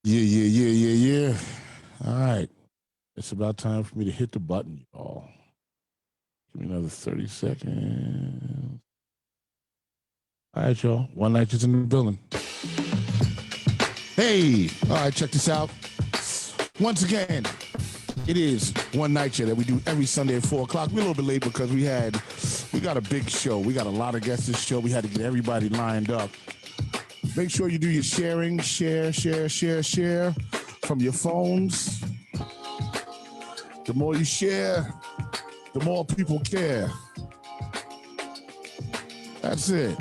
Yeah. All right. It's about time for me to hit the button, y'all. Give me another 30 seconds. All right, y'all. One night is in the building. Hey, all right, check this out. Once again, it is Onenycha that we do every Sunday at 4 o'clock. We're a little bit late because we got a big show. We got a lot of guests this show. We had to get everybody lined up. Make sure you do your sharing, share from your phones. The more you share, the more people care. That's it.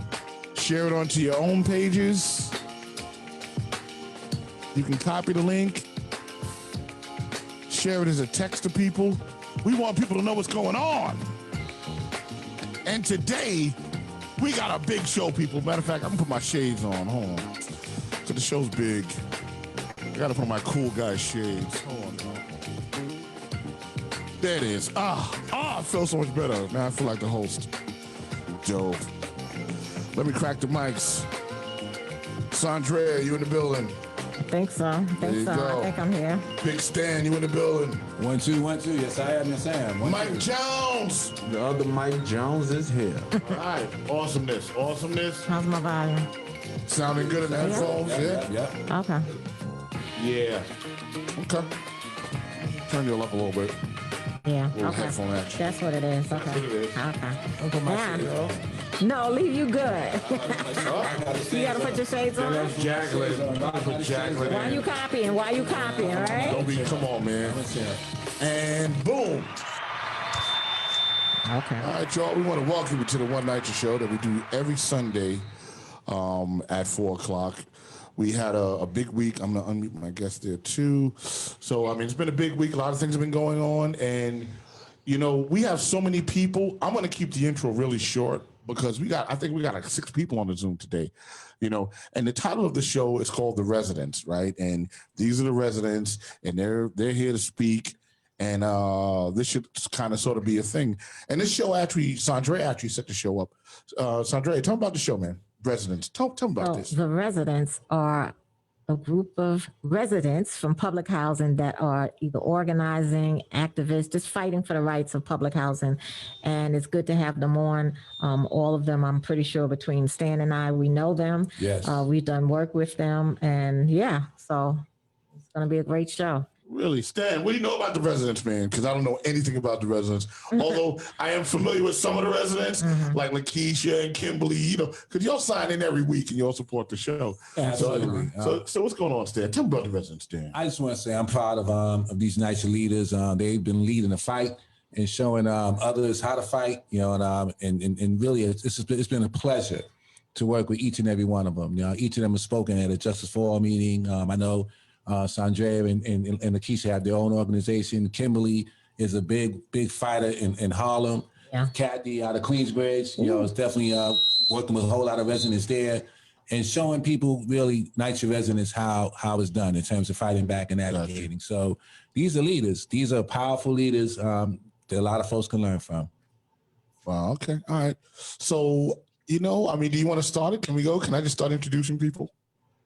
Share it onto your own pages. You can copy the link. Share it as a text to people. We want people to know what's going on. And today, we got a big show, people. Matter of fact, I'm gonna put my shades on. Hold on. Because the show's big. I gotta put on my cool guy shades. Hold on, man. There it is. I feel so much better. Now I feel like the host. Joe. Let me crack the mics. Saundrea, you in the building? I think so. I think I'm here. Big Stan, you in the building? 1 2 1 2. Yes, I am. Yes, I am. Mike Jones. The other Mike Jones is here. All right. Awesomeness. How's my volume? Sounding good in the headphones? Yeah. Okay. Yeah. Okay. Turn you up a little bit. Yeah. A little Okay. headphone action. That's what it is. Okay. That's what it is. Okay. I'll put my Yeah. shades on. No, leave you good. You gotta put your shades on. That's Jacqueline. Put Jacqueline Why in. you copying? Right? Don't be, come on, man. And boom. Okay. All right, y'all. We want to welcome you to the Onenycha show that we do every Sunday at 4 o'clock. We had a big week. I'm going to unmute my guest there, too. So, I mean, it's been a big week. A lot of things have been going on. And, you know, we have so many people. I'm going to keep the intro really short because I think we got like 6 people on the Zoom today, you know. And the title of the show is called The Residents, right? And these are the residents, and they're here to speak. And this should kind of sort of be a thing. And this show Saundrea actually set the show up. Saundrea, tell me about the show, man. Residents. Tell me about this. The residents are a group of residents from public housing that are either organizing, activists, just fighting for the rights of public housing. And it's good to have them on. All of them, I'm pretty sure between Stan and I, we know them. Yes. We've done work with them. And yeah, so it's going to be a great show. Really, Stan, what do you know about the residents, man? Because I don't know anything about the residents. Although I am familiar with some of the residents, like Keesha and Kimberly, you know, because y'all sign in every week and y'all support the show. Absolutely. So what's going on, Stan? Tell me about the residents, Stan. I just want to say I'm proud of these NYCHA leaders. They've been leading the fight and showing others how to fight, you know, and really it's been a pleasure to work with each and every one of them. You know, each of them has spoken at a Justice for All meeting. I know Saundrea and Keesha have their own organization. Kimberly is a big fighter in Harlem. Yeah. Cathy out of Queensbridge, you know, is definitely working with a whole lot of residents there and showing people really NYCHA residents how it's done in terms of fighting back and advocating. Gotcha. So these are leaders. These are powerful leaders that a lot of folks can learn from. Wow. Okay. All right. So, you know, I mean, do you want to start it? Can we go? Can I just start introducing people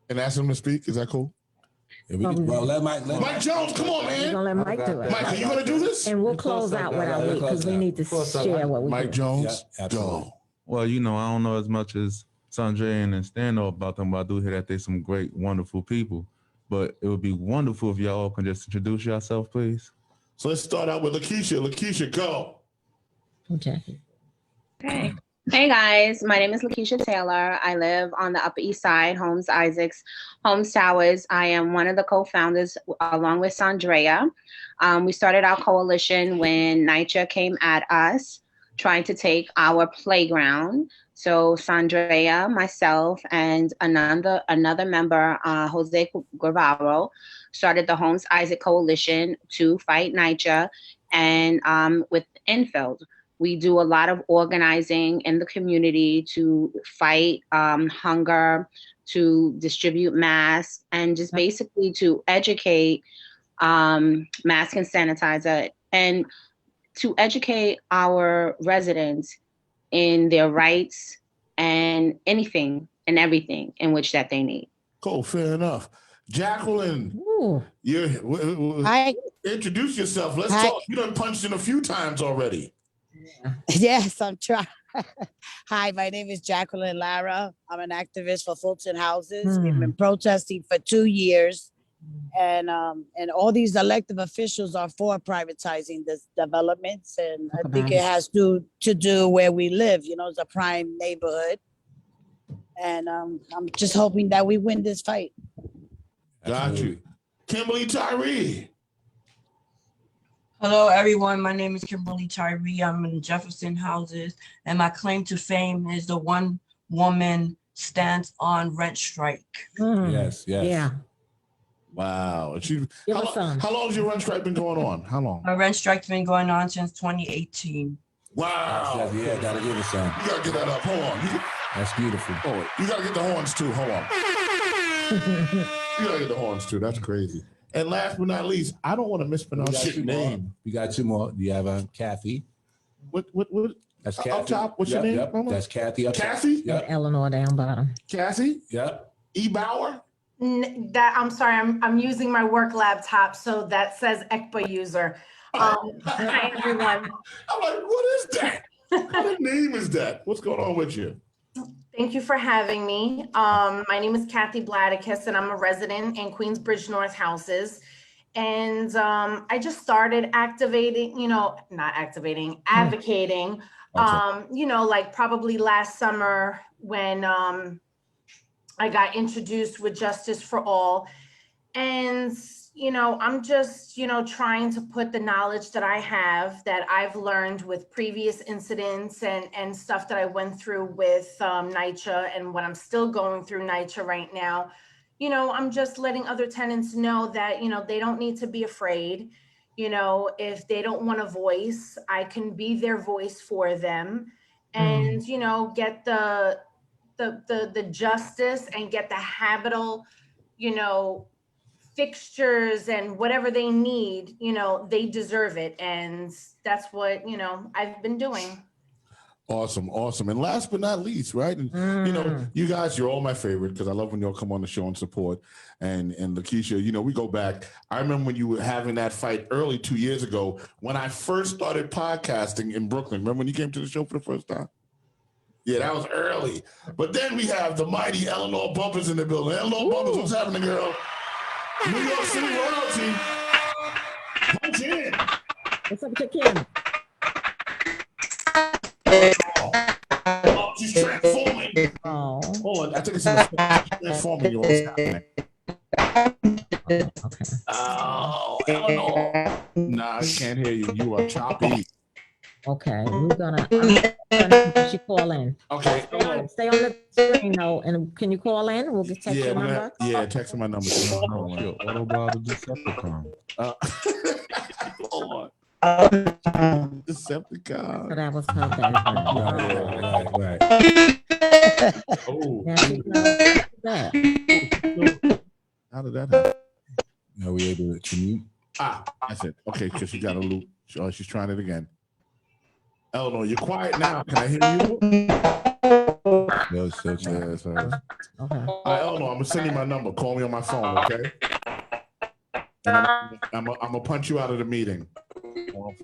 and ask them to speak? Is that cool? Yeah, let Mike Jones, come on, man. We're going to let Mike do it. Mike, are you going to do this? And we'll close out with our week because we need to share what we Mike do. Jones, yeah, go. Well, you know, I don't know as much as Saundrea and Stan know about them, but I do hear that they're some great, wonderful people. But it would be wonderful if y'all can just introduce yourself, please. So let's start out with Lakeisha. Lakeisha, go. Jackie. Okay. Hey guys, my name is Keesha Taylor. I live on the Upper East Side, Holmes Isaacs, Holmes Towers. I am one of the co-founders along with Saundrea. We started our coalition when NYCHA came at us trying to take our playground. So Saundrea, myself, and another member, Jose Guevaro, started the Holmes Isaac Coalition to fight NYCHA and with Enfield. We do a lot of organizing in the community to fight hunger, to distribute masks, and just basically to educate mask and sanitizer, and to educate our residents in their rights and anything and everything in which that they need. Cool, fair enough. Jacqueline, Ooh. Hi. introduce yourself. Let's Hi. talk. You done punched in a few times already. Yes, I'm trying. Hi, my name is Jacqueline Lara. I'm an activist for Fulton Houses. We've been protesting for 2 years, and all these elected officials are for privatizing this developments, and I think it has to do where we live. You know, it's a prime neighborhood, and I'm just hoping that we win this fight. Got you. Kimberly Tyre. Hello, everyone. My name is Kimberly Tyre. I'm in Jefferson Houses, and my claim to fame is the one woman stance on rent strike. Yes. Yeah. Wow. How long has your rent strike been going on? How long? My rent strike's been going on since 2018. Wow. Yeah, gotta give it some. You gotta get that up. Hold on. That's beautiful. Oh, you gotta get the horns too. Hold on. You gotta get the horns too. That's crazy. And last but not least, I don't want to mispronounce your name. We got 2 more. You have Cathy. What? That's Cathy. Up top, what's your name? Yep. That's Cathy. Up top. Kathy? Yep. Eleanore down bottom. Kathy? Yep. E. Bauer? I'm sorry, I'm using my work laptop, so that says ECPA user. Hi, everyone. I'm like, what is that? What name is that? What's going on with you? Thank you for having me. My name is Cathy Bladykas, and I'm a resident in Queensbridge North Houses. And I just started advocating, like probably last summer when I got introduced with Justice for All. And, I'm just, trying to put the knowledge that I have, that I've learned with previous incidents and stuff that I went through with Onenycha and what I'm still going through Onenycha right now. I'm just letting other tenants know that, they don't need to be afraid. If they don't want a voice, I can be their voice for them and, get the justice and get the habitable, fixtures and whatever they need, they deserve it. And that's what, I've been doing. Awesome. And last but not least, right? And you guys, you're all my favorite because I love when y'all come on the show and support. And Keesha, we go back. I remember when you were having that fight early 2 years ago when I first started podcasting in Brooklyn. Remember when you came to the show for the first time? Yeah, that was early. But then we have the mighty Eleanore Bumpurs in the building. Eleanore Bumpurs, what's happening, girl? New York City royalty. Punch in. What's up with your Kim? Oh, she's transforming. Oh. Hold on, I think it's transforming. What's happening? Okay. Oh, Eleanor. Nah, I can't hear you. You are choppy. Okay, I'm gonna she call in. Okay. Stay on the screen though, and can you call in? We'll get text your number. Text my number. Autobot Decepticon. Hold on. Decepticon. So that was her background. Right. Oh. Now she knows that. How did that happen? Are we able to mute? That's it. Okay, because she got a loop. She's trying it again. Eleanor, you're quiet now. Can I hear you? No, so Yeah, sorry. Okay. All right, Eleanor, I'm gonna send you my number. Call me on my phone, okay? And I'm gonna punch you out of the meeting. 1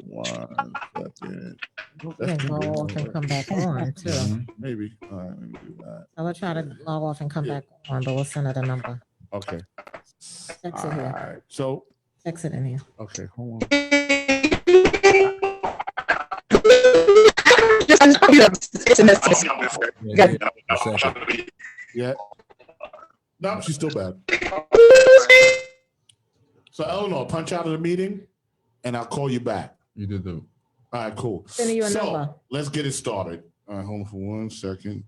second. You can go off and come back on too. Maybe. All right, let me do that. I will try to log off and come back on, but we'll send her the number. Okay. Text it All here. right. So, Text it in here. okay, hold on. Yeah. No, she's still bad. So, Eleanor, punch out of the meeting, and I'll call you back. You did the. All right, cool. Send you a number. Let's get it started. All right, hold on for 1 second.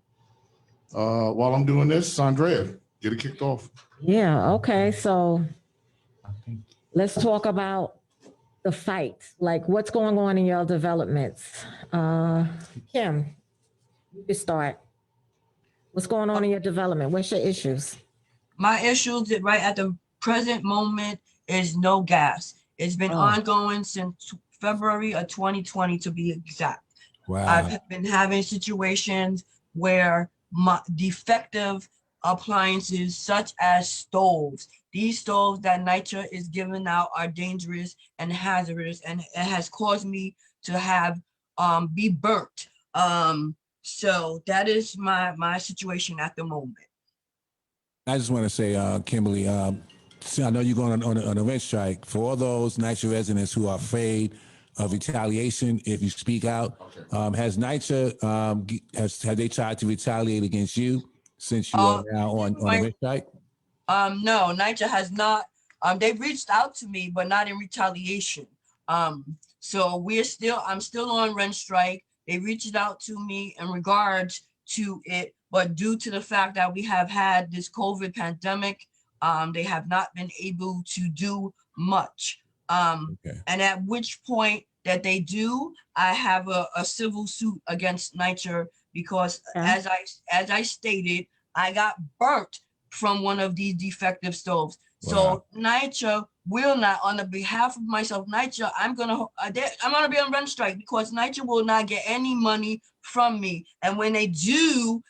While I'm doing this, Saundrea, get it kicked off. Yeah, okay. So let's talk about the fight. Like what's going on in your developments. Kim, you can start. What's going on in your development? What's your issues? My issues right at the present moment is no gas. It's been ongoing since February of 2020 to be exact. Wow. I've been having situations where my defective appliances such as stoves. These stoves that Onenycha is giving out are dangerous and hazardous, and it has caused me to have be burnt. So that is my situation at the moment. I just want to say, Kimberly, see, I know you're going on a rent strike. For all those Onenycha residents who are afraid of retaliation if you speak out, has Onenycha, have they tried to retaliate against you since you are now on a rent strike? No, Onenycha has not. They've reached out to me, but not in retaliation. So I'm still on rent strike. They reached out to me in regards to it, but due to the fact that we have had this COVID pandemic, they have not been able to do much. And at which point that they do, I have a civil suit against Onenycha because as I stated, I got burnt from one of these defective stoves. Wow. So Onenycha will not, on the behalf of myself, Onenycha, I'm gonna be on rent strike because Onenycha will not get any money from me. And when they do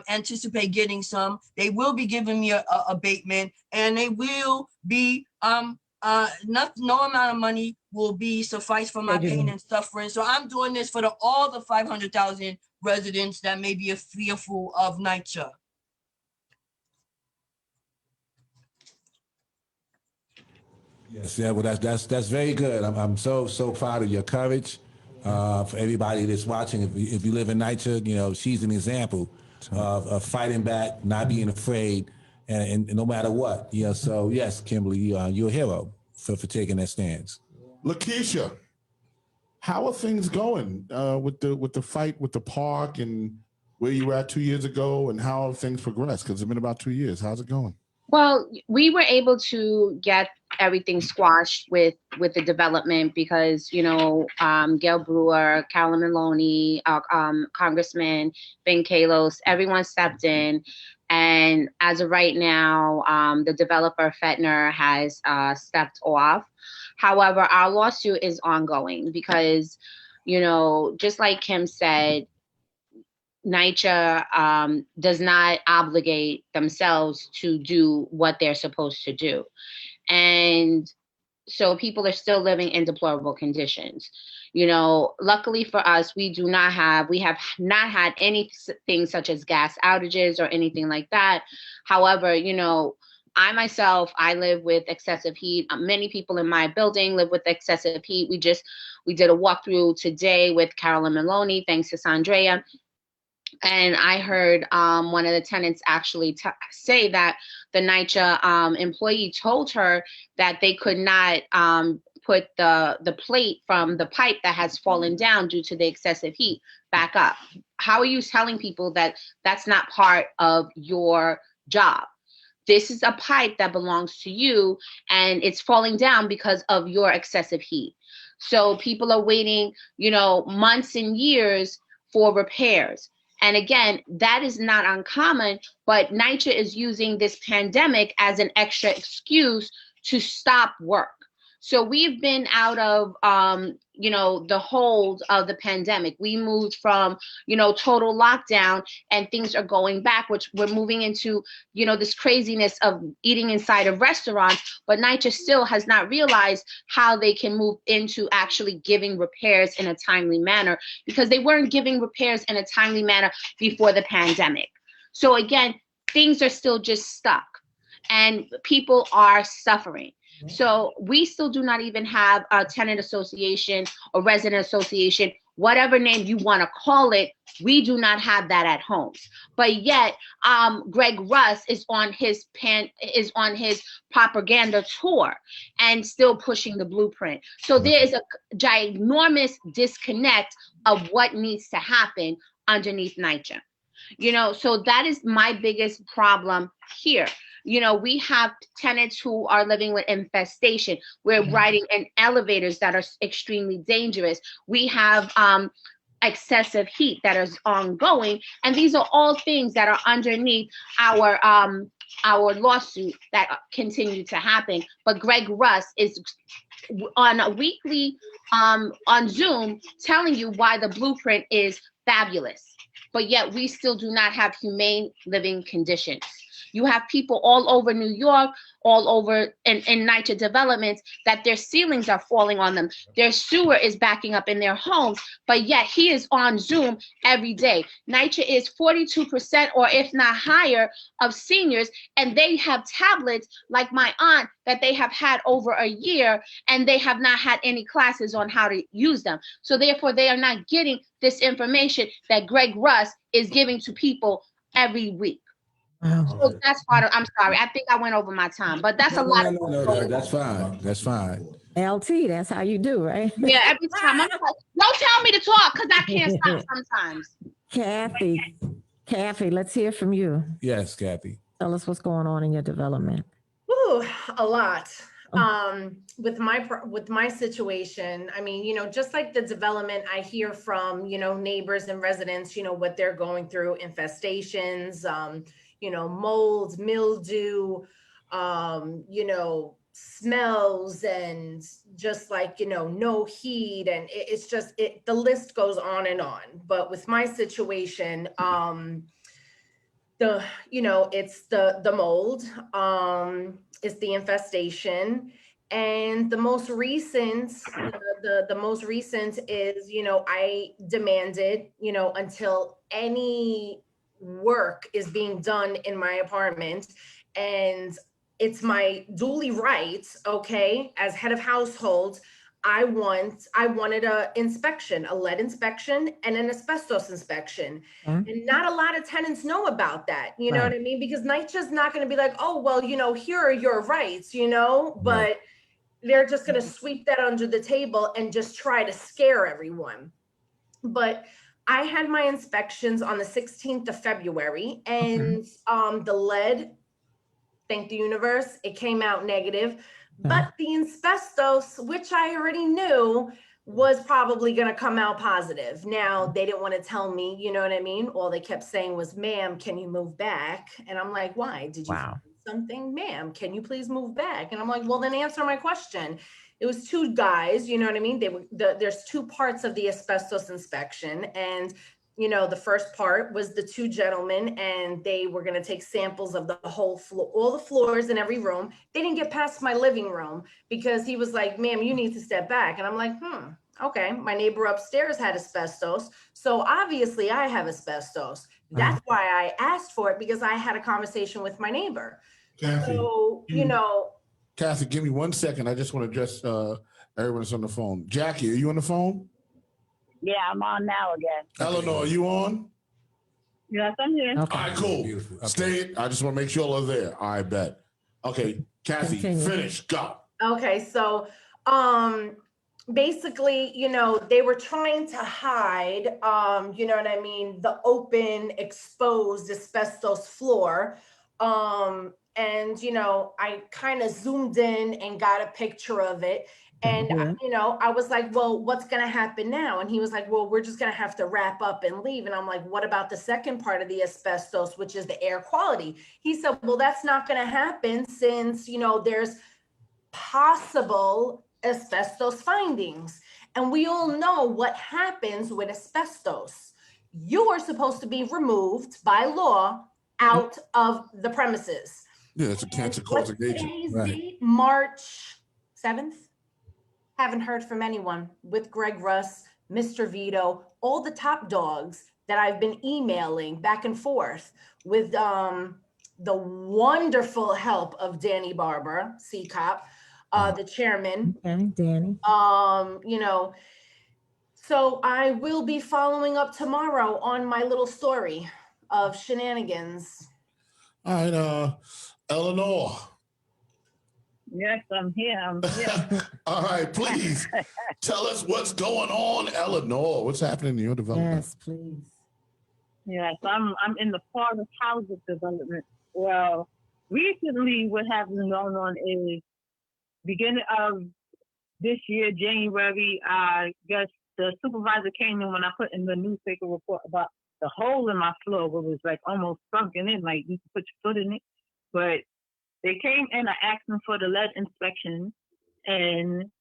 anticipate getting some, they will be giving me a abatement, and they will be no amount of money will be suffice for my pain and suffering. So I'm doing this for all the 500,000 residents that may be fearful of Onenycha. Yes, yeah, well, that's very good. I'm so proud of your courage. For everybody that's watching, if you live in Onenycha, you know, she's an example of fighting back, not being afraid, and no matter what. Yeah, so yes, Kimberly, you're a hero for taking that stance. Keesha, how are things going with the fight with the park and where you were at 2 years ago, and how have things progressed? Because it's been about 2 years. How's it going? Well, we were able to get everything squashed with the development because, you know, Gail Brewer, Carolyn Maloney, Congressman Ben Kalos, everyone stepped in. And as of right now, the developer Fetner has stepped off. However, our lawsuit is ongoing because, you know, just like Kim said, Onenycha does not obligate themselves to do what they're supposed to do. And so people are still living in deplorable conditions. You know, luckily for us, we have not had anything such as gas outages or anything like that. However, you know, I myself, I live with excessive heat. Many people in my building live with excessive heat. We did a walkthrough today with Carolyn Maloney, thanks to Saundrea. And I heard one of the tenants actually say that the Onenycha employee told her that they could not put the plate from the pipe that has fallen down due to the excessive heat back up. How are you telling people that that's not part of your job? This is a pipe that belongs to you, and it's falling down because of your excessive heat. So people are waiting, you know, months and years for repairs. And again, that is not uncommon, but Onenycha is using this pandemic as an extra excuse to stop work. So we've been out of, you know, the hold of the pandemic. We moved from, you know, total lockdown, and things are going back, which we're moving into, you know, this craziness of eating inside of restaurants. But Onenycha still has not realized how they can move into actually giving repairs in a timely manner, because they weren't giving repairs in a timely manner before the pandemic. So again, things are still just stuck and people are suffering. So we still do not even have a tenant association or resident association, whatever name you want to call it. We do not have that at Homes. But yet, Greg Russ is on his propaganda tour and still pushing the blueprint. So there is a ginormous disconnect of what needs to happen underneath Onenycha. You know, so that is my biggest problem here. You know, we have tenants who are living with infestation. We're riding in elevators that are extremely dangerous. We have excessive heat that is ongoing. And these are all things that are underneath our lawsuit that continue to happen. But Greg Russ is on a weekly on Zoom telling you why the blueprint is fabulous. But yet we still do not have humane living conditions. You have people all over New York, all over in NYCHA developments, that their ceilings are falling on them. Their sewer is backing up in their homes, but yet he is on Zoom every day. NYCHA is 42% or if not higher of seniors, and they have tablets like my aunt that they have had over a year, and they have not had any classes on how to use them. So therefore, they are not getting this information that Greg Russ is giving to people every week. Wow. So that's part of, I'm sorry, I think I went over my time, but that's a lot. No, that's fine. That's fine. LT, that's how you do, right? Yeah, every time. I'm like, don't tell me to talk because I can't stop sometimes. Kathy, let's hear from you. Yes, Kathy. Tell us what's going on in your development. Ooh, a lot. With my situation, I mean, just like the development, I hear from, neighbors and residents, what they're going through, infestations, molds, mildew, smells, and just like, no heat. And it's just, the list goes on and on. But with my situation, it's the mold, it's the infestation, and the most recent, the most recent is, I demanded, until any work is being done in my apartment, and it's my duly right, okay, as head of household, I wanted a inspection, a lead inspection and an asbestos inspection. And not a lot of tenants know about that. You know what I mean? Because NYCHA's not going to be like, oh, well, here are your rights, but they're just going to sweep that under the table and just try to scare everyone. But I had my inspections on the 16th of February, and the lead, thank the universe, it came out negative. But the asbestos, which I already knew, was probably going to come out positive. Now, they didn't want to tell me, you know what I mean? All they kept saying was, ma'am, can you move back? And I'm like, why? Did you find something? Ma'am, can you please move back? And I'm like, well, then answer my question. It was two guys, you know what I mean? There's two parts of the asbestos inspection. And the first part was the two gentlemen, and they were going to take samples of the whole floor, all the floors in every room. They didn't get past my living room because he was like, ma'am, you need to step back. And I'm like, okay. My neighbor upstairs had asbestos. So obviously I have asbestos. That's why I asked for it, because I had a conversation with my neighbor. Kathy, So, Kathy, give me 1 second. I just want to address everyone that's on the phone. Jackie, are you on the phone? Yeah, I'm on now again. Eleanore, are you on? Yes, I'm here. Okay. All right, cool. Beautiful. Okay. Stay. I just want to make sure all are there. I bet. Okay, Kathy, finish. Go. Okay, so basically, they were trying to hide, you know what I mean, the open, exposed asbestos floor. And, I kind of zoomed in and got a picture of it. And, I was like, well, what's going to happen now? And he was like, well, we're just going to have to wrap up and leave. And I'm like, what about the second part of the asbestos, which is the air quality? He said, well, that's not going to happen since, there's possible asbestos findings. And we all know what happens with asbestos. You are supposed to be removed by law out of the premises. Yeah, it's a cancer-causing agent. Right. March 7th. Haven't heard from anyone with Greg Russ, Mr. Vito, all the top dogs that I've been emailing back and forth with the wonderful help of Danny Barber, C-Cop, the chairman. Okay, Danny. So I will be following up tomorrow on my little story of shenanigans. All right, Eleanore. Yes, I'm here. All right, please tell us what's going on, Eleanore. What's happening in your development? Yes, please. Yes, I'm in the forest housing development. Well, recently what has been going on is beginning of this year, January, I guess the supervisor came in when I put in the newspaper report about the hole in my floor, where it was like almost sunken in, like you could put your foot in it. But they came in, I asked them for the lead inspection, and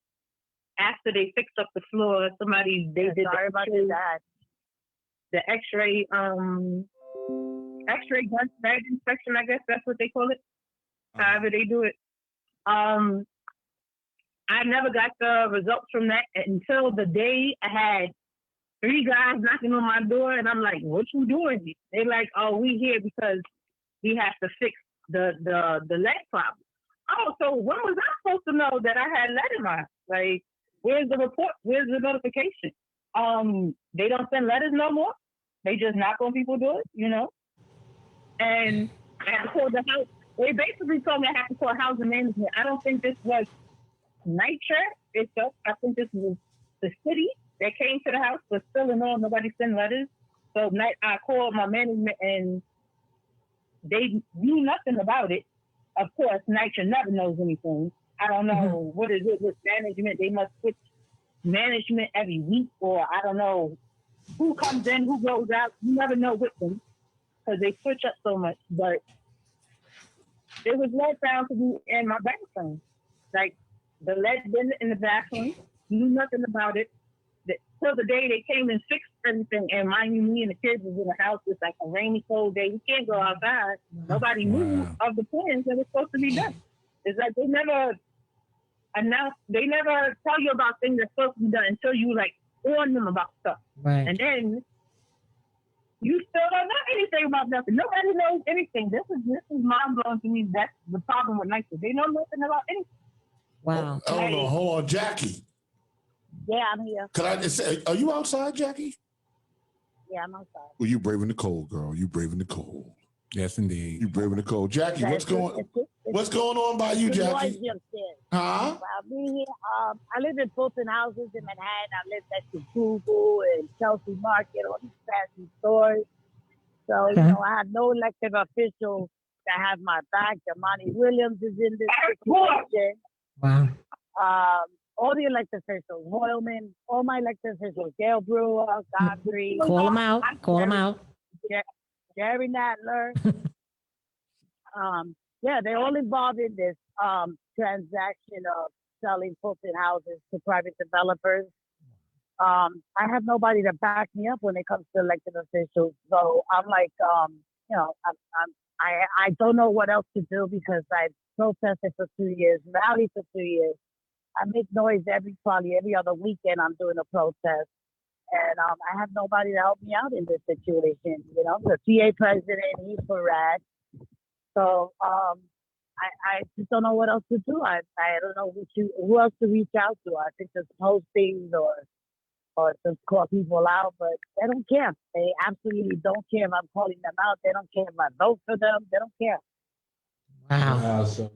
after they fixed up the floor, they did sorry about that. The X-ray X-ray bag inspection, I guess that's what they call it. However they do it. I never got the results from that until the day I had 3 guys knocking on my door, and I'm like, "What you doing?" They're like, "Oh, we here because we have to fix the lead problem." Oh, so when was I supposed to know that I had lead in my house? Like, where's the report? Where's the notification? They don't send letters no more. They just knock on people's doors, you know. And I had to call the house. They basically told me I have to call housing management. I don't think this was Onenycha itself. I think this was the city that came to the house, but still in all, nobody sent letters. So I called my management, and they knew nothing about it. Of course, Onenycha never knows anything. I don't know what is it with management. They must switch management every week, or I don't know who comes in, who goes out. You never know with them because they switch up so much. But it was lead found to be in my bathroom. Like, the lead bin in the bathroom, knew nothing about it. Till the day they came and fixed everything. And mind you, me and the kids was in the house. It's like a rainy, cold day. We can't go outside. Nobody knew of the plans that were supposed to be done. It's like they never announced, they never tell you about things that's supposed to be done until you like warn them about stuff. Right. And then you still don't know anything about nothing. Nobody knows anything. This is mind blowing to me. That's the problem with Onenycha. They know nothing about anything. Wow. Hold on, Jackie. Yeah, I'm here. Could I just say, are you outside, Jackie? Yeah, I'm outside. Well, you braving the cold, girl. You braving the cold. Yes, indeed. You braving the cold. Jackie, what's going on by you, Jackie? Huh? I live in Fulton houses in Manhattan. I live next to Google and Chelsea Market, all these fancy stores. So, you know, I have no elected officials that have my back. Jamani Williams is in this situation. Wow. All the elected officials, Hoyleman, all my elected officials, Gail Brewer, Godfrey. Call them out. Call them out. Jerry Nadler. Yeah, they're all involved in this transaction of selling Fulton houses to private developers. I have nobody to back me up when it comes to elected officials. So I'm like, you know, I don't know what else to do because I protested for 2 years, rallied for 2 years. I make noise probably every other weekend. I'm doing a protest, and I have nobody to help me out in this situation. You know, the PA president, he's for rad. So I just don't know what else to do. I don't know who else to reach out to. I think just post things or just call people out, but they don't care. They absolutely don't care if I'm calling them out. They don't care if I vote for them. They don't care. Wow. So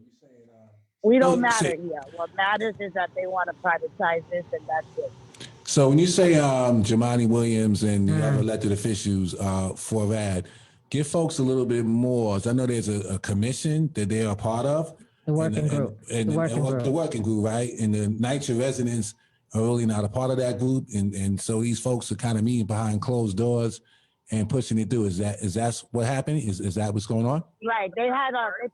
we don't matter here. What matters is that they want to privatize this, and that's it. So when you say Jamani Williams and the other elected officials for RAD, give folks a little bit more. I know there's a commission that they are part of. The working group. The working group, right? And the Onenycha residents are really not a part of that group. And so these folks are kind of meeting behind closed doors and pushing it through. Is that what happened? Is that what's going on? Right. They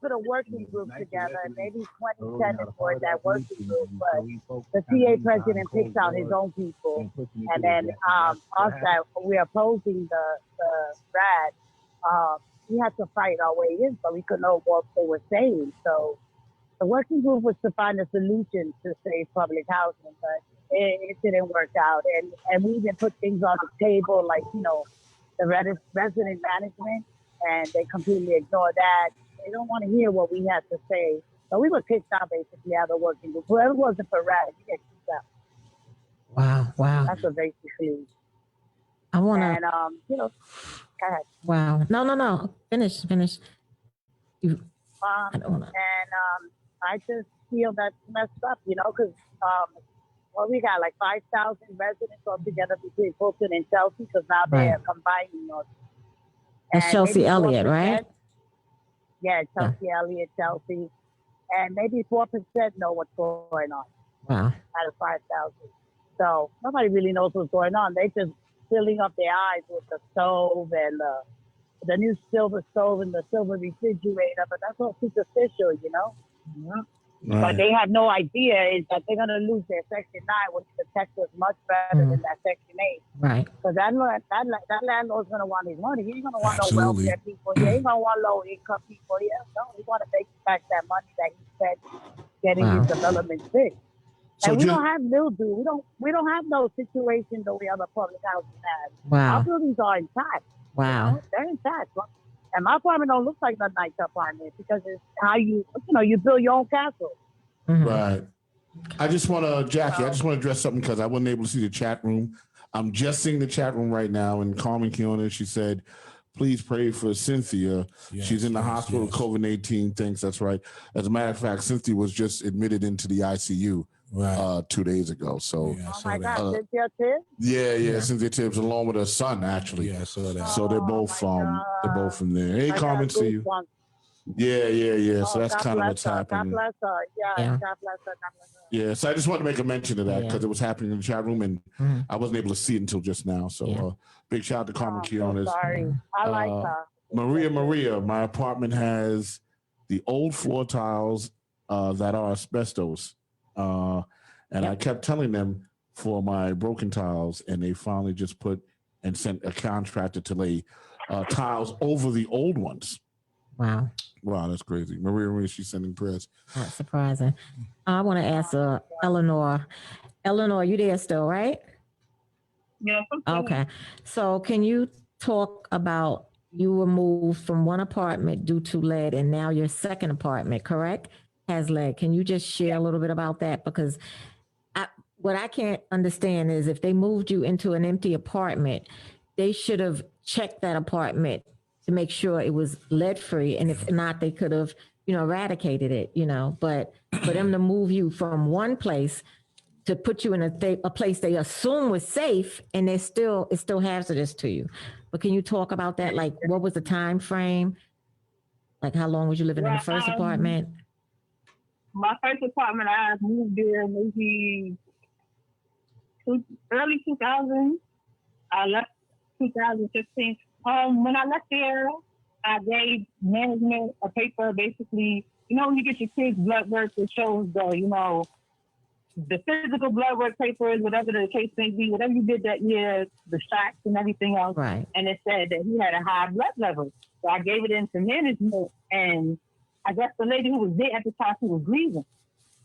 put a working group together, and maybe 20 tenants were that working group, but the TA president picks out his own people, and then us that we're opposing the RAD, we had to fight our way in, so we couldn't know what they were saying. So the working group was to find a solution to save public housing, but it didn't work out, and we even put things on the table, like, you know, the resident management, and they completely ignore that. They don't want to hear what we had to say. So we were kicked out basically out of the working group. Whoever wasn't for RAD, you get kicked out. Wow. That's what basically. I want to. And you know, go ahead. Wow. No. Finish. You. I don't wanna. And I just feel that's messed up, you know, because well, we got like 5,000 residents altogether between Fulton and Chelsea, because now they're combining us. That's Chelsea Elliott, right? Yeah, Chelsea Elliott, Chelsea. And maybe 4% know what's going on. Wow. Out of 5,000. So nobody really knows what's going on. They just filling up their eyes with the stove and the new silver stove and the silver refrigerator, but that's all superficial, you know? But they have no idea is that they're gonna lose their Section 9, which protects us much better than that Section 8. Right. Because that landlord's gonna want his money. He ain't gonna want Absolutely. no welfare people here. He ain't gonna want low income people here. No, he want to make back that money that he spent getting his development fixed. So And we don't have mildew. We don't have no situation the way other public houses have. Wow. Our buildings are intact. Wow. You know? They're intact. And my apartment don't look like a nice apartment because it's how you build your own castle. Mhm. Right. I just want to, Jackie, I just want to address something because I wasn't able to see the chat room. I'm just seeing the chat room right now. And Carmen Kiona, she said, please pray for Cynthia. Yes, She's in the yes, hospital with yes. COVID-19. Thanks. That's right. As a matter of fact, Cynthia was just admitted into the ICU 2 days ago. So, Yeah, I Oh saw my that. God, Cynthia too? yeah, Cynthia Tibbs along with her son, actually. Yeah, I saw that. So they're both from there. Hey, I Carmen, got see you. goosebumps. Yeah. So Oh, that's God kind of bless what's her. happening. God bless her. Yeah, Yeah. God bless her. God bless her. Yeah, so I just wanted to make a mention of that Yeah. because it was happening in the chat room and Mhm. I wasn't able to see it until just now. So Yeah. big shout out to Carmen I'm so Quiones. sorry. I like Uh, her. Maria, my apartment has the old floor tiles that are asbestos. And I kept telling them for my broken tiles, and they finally just sent a contractor to lay tiles over the old ones. Wow. Wow, that's crazy. Maria, she's sending prayers. Not surprising. I want to ask Eleanore. Eleanore, you there still, right? Yeah. Okay. So can you talk about you were moved from one apartment due to lead and now your second apartment, correct? Has lead. Can you just share a little bit about that? Because what I can't understand is if they moved you into an empty apartment, they should have checked that apartment to make sure it was lead free. And if not, they could have, eradicated it, but for them to move you from one place to put you in a place they assume was safe and it's still hazardous to you. But can you talk about that? Like, what was the time frame? Like, how long was you living in the first apartment? My first apartment, I moved there maybe early 2000. I left 2015. When I left there, I gave management a paper, basically, when you get your kids' blood work, it shows the physical blood work papers, whatever the case may be, whatever you did that year, the shots and everything else. Right. And it said that he had a high blood level. So I gave it into management, and I guess the lady who was there at the time, she was grieving.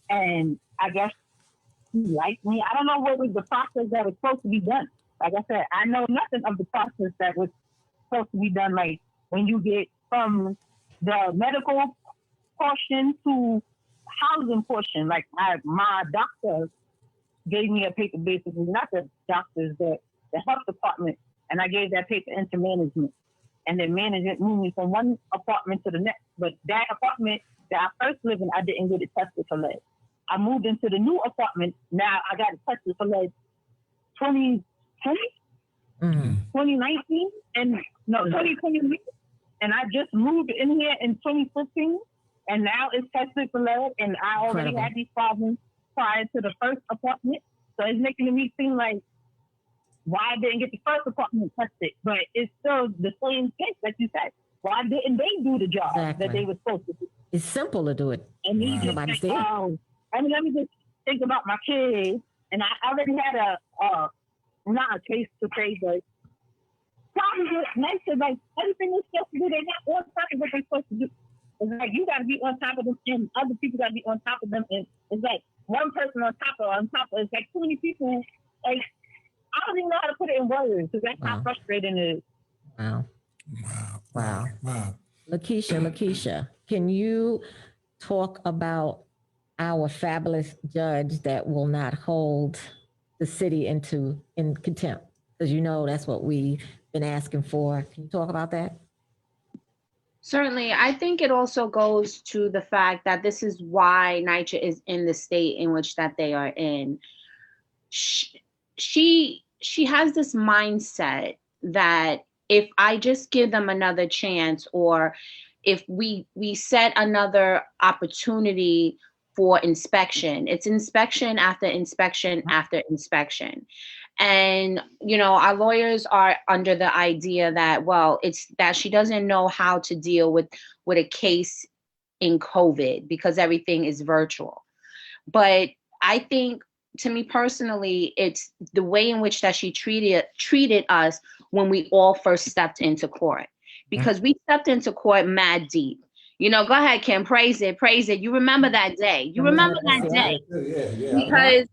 And I guess she liked me. I don't know what was the process that was supposed to be done. Like I said, I know nothing of the process that was supposed to be done. Like when you get from the medical portion to housing portion, like my doctor gave me a paper, basically, not the doctors, the health department, and I gave that paper into management. And then management moved me from one apartment to the next. But that apartment that I first lived in, I didn't get it tested for lead. I moved into the new apartment. Now I got it tested for lead 2020, 2019, and no, 2020. And I just moved in here in 2015. And now it's tested for lead, and I already had these problems prior to the first apartment. So it's making me seem like why I didn't get the first apartment tested, but it's still the same case that you said. Why didn't they do the job that they were supposed to do? It's simple to do it. And he just Nobody's like, there. let me just think about my kids. And I already had not a case to say, but probably nice to like everything they're supposed to do, they're not on top of what they're supposed to do. It's like you got to be on top of them, and other people got to be on top of them. And it's like one person on top of. It's like too many people. Like I don't even know how to put it in words because that's how frustrating it is. Wow. Lakeisha, can you talk about our fabulous judge that will not hold the city in contempt? Because that's what we've been asking for. Can you talk about that? Certainly. I think it also goes to the fact that this is why Onenycha is in the state in which that they are in. She has this mindset that if I just give them another chance, or if we set another opportunity for inspection, it's inspection after inspection after inspection. And, our lawyers are under the idea that, well, it's that she doesn't know how to deal with a case in COVID because everything is virtual. But I think, to me personally, it's the way in which that she treated us when we all first stepped into court, because we stepped into court mad deep. You know, go ahead, Kim, praise it. You remember that day. You remember that day. Because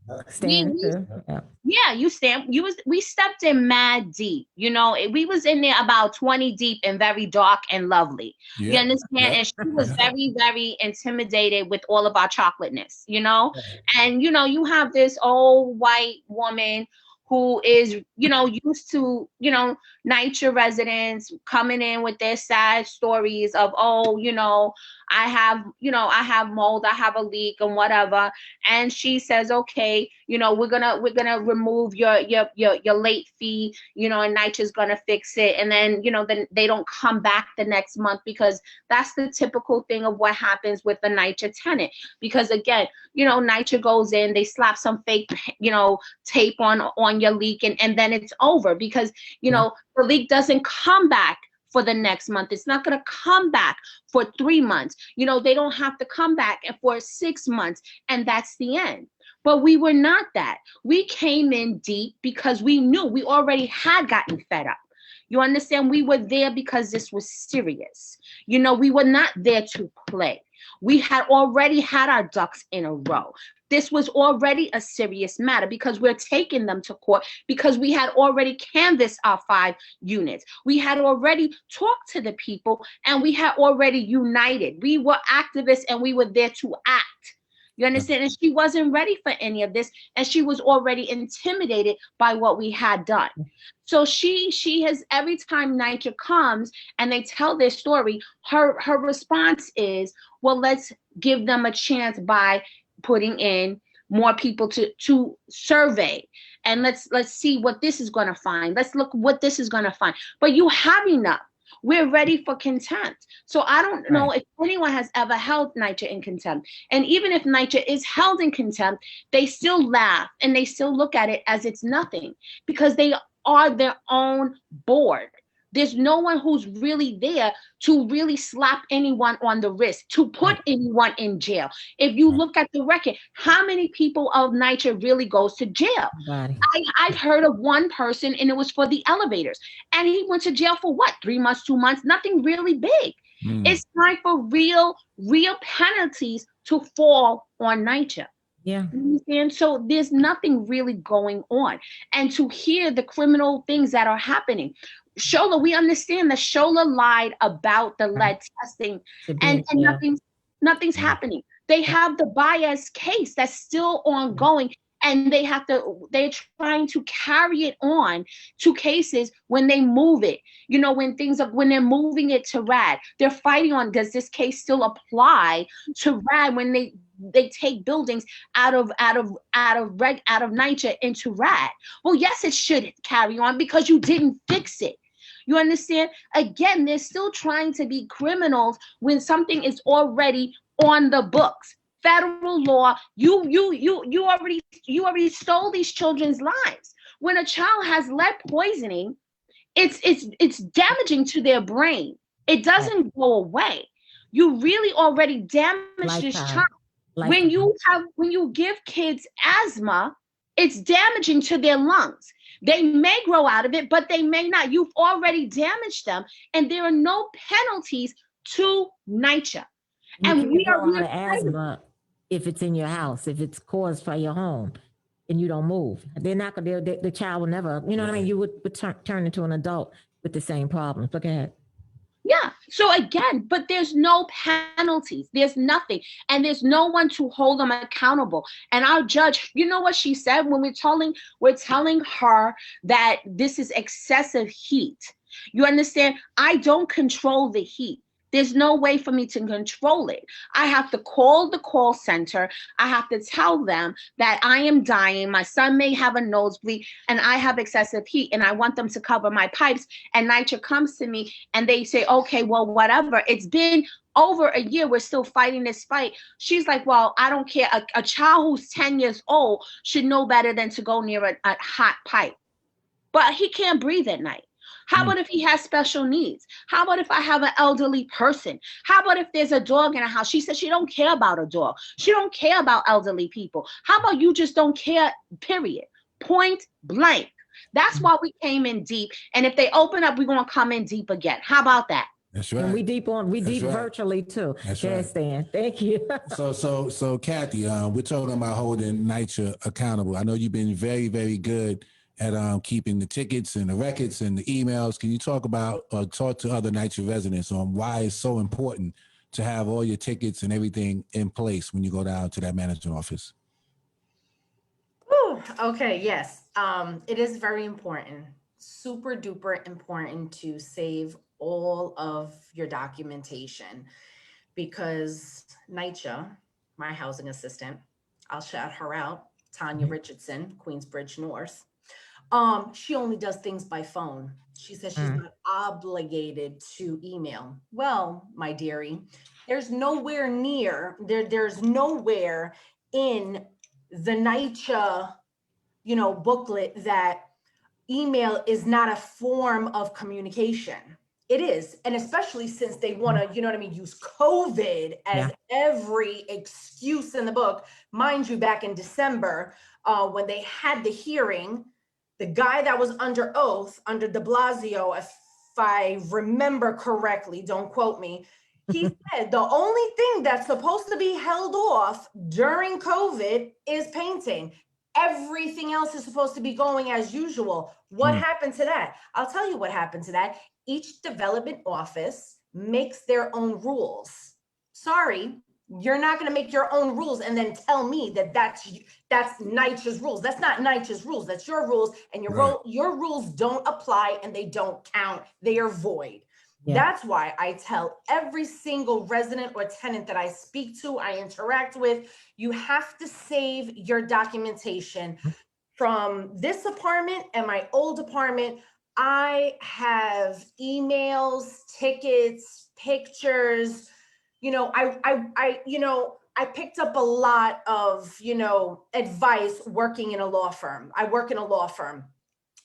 we stepped in mad deep. You know, we was in there about 20 deep and very dark and lovely. Yeah. You understand? And she was very, very intimidated with all of our chocolateness, you know? And, you know, you have this old white woman who is, you know, used to, you know, NYCHA residents coming in with their sad stories of, oh, you know, I have mold, I have a leak and whatever. And she says, okay, you know, we're gonna remove your late fee, you know, and NYCHA's gonna fix it. And then, you know, then they don't come back the next month, because that's the typical thing of what happens with the NYCHA tenant. Because again, you know, NYCHA goes in, they slap some fake, you know, tape on your leak, and then it's over, because, you know, the leak doesn't come back for the next month. It's not going to come back for 3 months. You know, they don't have to come back for 6 months, and that's the end. But we were not that. We came in deep because we knew we already had gotten fed up. You understand? We were there because this was serious. You know, we were not there to play. We had already had our ducks in a row. This was already a serious matter, because we're taking them to court, because we had already canvassed our 5 units. We had already talked to the people, and we had already united. We were activists, and we were there to act. You understand? And she wasn't ready for any of this, and she was already intimidated by what we had done. So she has, every time NYCHA comes and they tell their story, her response is, well, let's give them a chance by putting in more people to survey, and let's see what this is going to find. Let's look what this is going to find. But you have enough. We're ready for contempt. So I don't know if anyone has ever held NYCHA in contempt. And even if NYCHA is held in contempt, they still laugh and they still look at it as it's nothing, because they are their own board. There's no one who's really there to really slap anyone on the wrist, to put anyone in jail. If you look at the record, how many people of NYCHA really goes to jail? I've heard of one person, and it was for the elevators. And he went to jail for what? 3 months, 2 months, nothing really big. It's time for real penalties to fall on NYCHA. Yeah. And so there's nothing really going on. And to hear the criminal things that are happening, Shola, we understand that Shola lied about the lead testing, and nothing's happening. They have the Baez case that's still ongoing, and they're trying to carry it on to cases when they move it. You know, when they're moving it to RAD, they're fighting on, does this case still apply to RAD when they take buildings out of NYCHA into RAD? Well, yes, it should carry on, because you didn't fix it. You understand? Again, they're still trying to be criminals when something is already on the books. Federal law, you already stole these children's lives. When a child has lead poisoning, it's damaging to their brain. It doesn't go away. You really already damaged this child. When you give kids asthma, it's damaging to their lungs. They may grow out of it, but they may not. You've already damaged them, and there are no penalties to NYCHA. And we are really asthma if it's in your house, if it's caused by your home, and you don't move. They're not gonna. The child will never. You know what I mean? You would turn into an adult with the same problems. Look ahead. Yeah. So again, but there's no penalties. There's nothing. And there's no one to hold them accountable. And our judge, you know what she said when we're telling her that this is excessive heat. You understand? I don't control the heat. There's no way for me to control it. I have to call the call center. I have to tell them that I am dying. My son may have a nosebleed, and I have excessive heat, and I want them to cover my pipes. And NYCHA comes to me and they say, okay, well, whatever. It's been over a year. We're still fighting this fight. She's like, well, I don't care. A child who's 10 years old should know better than to go near a hot pipe. But he can't breathe at night. How about if he has special needs? How about if I have an elderly person? How about if there's a dog in a house? She said she don't care about a dog. She don't care about elderly people. How about you just don't care, period? Point blank. That's why we came in deep. And if they open up, we're going to come in deep again. How about that? That's right. And we deep virtually too. That's yes, right. Stan. Thank you. So Cathy, we're talking about holding NYCHA accountable. I know you've been very, very good at keeping the tickets and the records and the emails. Can you talk about or talk to other NYCHA residents on why it's so important to have all your tickets and everything in place when you go down to that management office? Ooh, okay, yes. It is very important, super duper important to save all of your documentation, because NYCHA, my housing assistant, I'll shout her out, Tanya Richardson, Queensbridge North. She only does things by phone. She says she's not obligated to email. Well, my dearie, there's nowhere in the NYCHA, booklet that email is not a form of communication. It is. And especially since they want to, use COVID as every excuse in the book. Mind you, back in December, when they had the hearing, the guy that was under oath, under de Blasio, if I remember correctly, don't quote me, he said the only thing that's supposed to be held off during COVID is painting. Everything else is supposed to be going as usual. What happened to that? I'll tell you what happened to that. Each development office makes their own rules. Sorry, you're not going to make your own rules and then tell me that that's NYCHA's rules. That's not NYCHA's rules. That's your rules, and your rules don't apply and they don't count. They are void. Yeah. That's why I tell every single resident or tenant that I speak to, I interact with, you have to save your documentation. From this apartment and my old apartment, I have emails, tickets, pictures. I picked up a lot of, advice working in a law firm. I work in a law firm.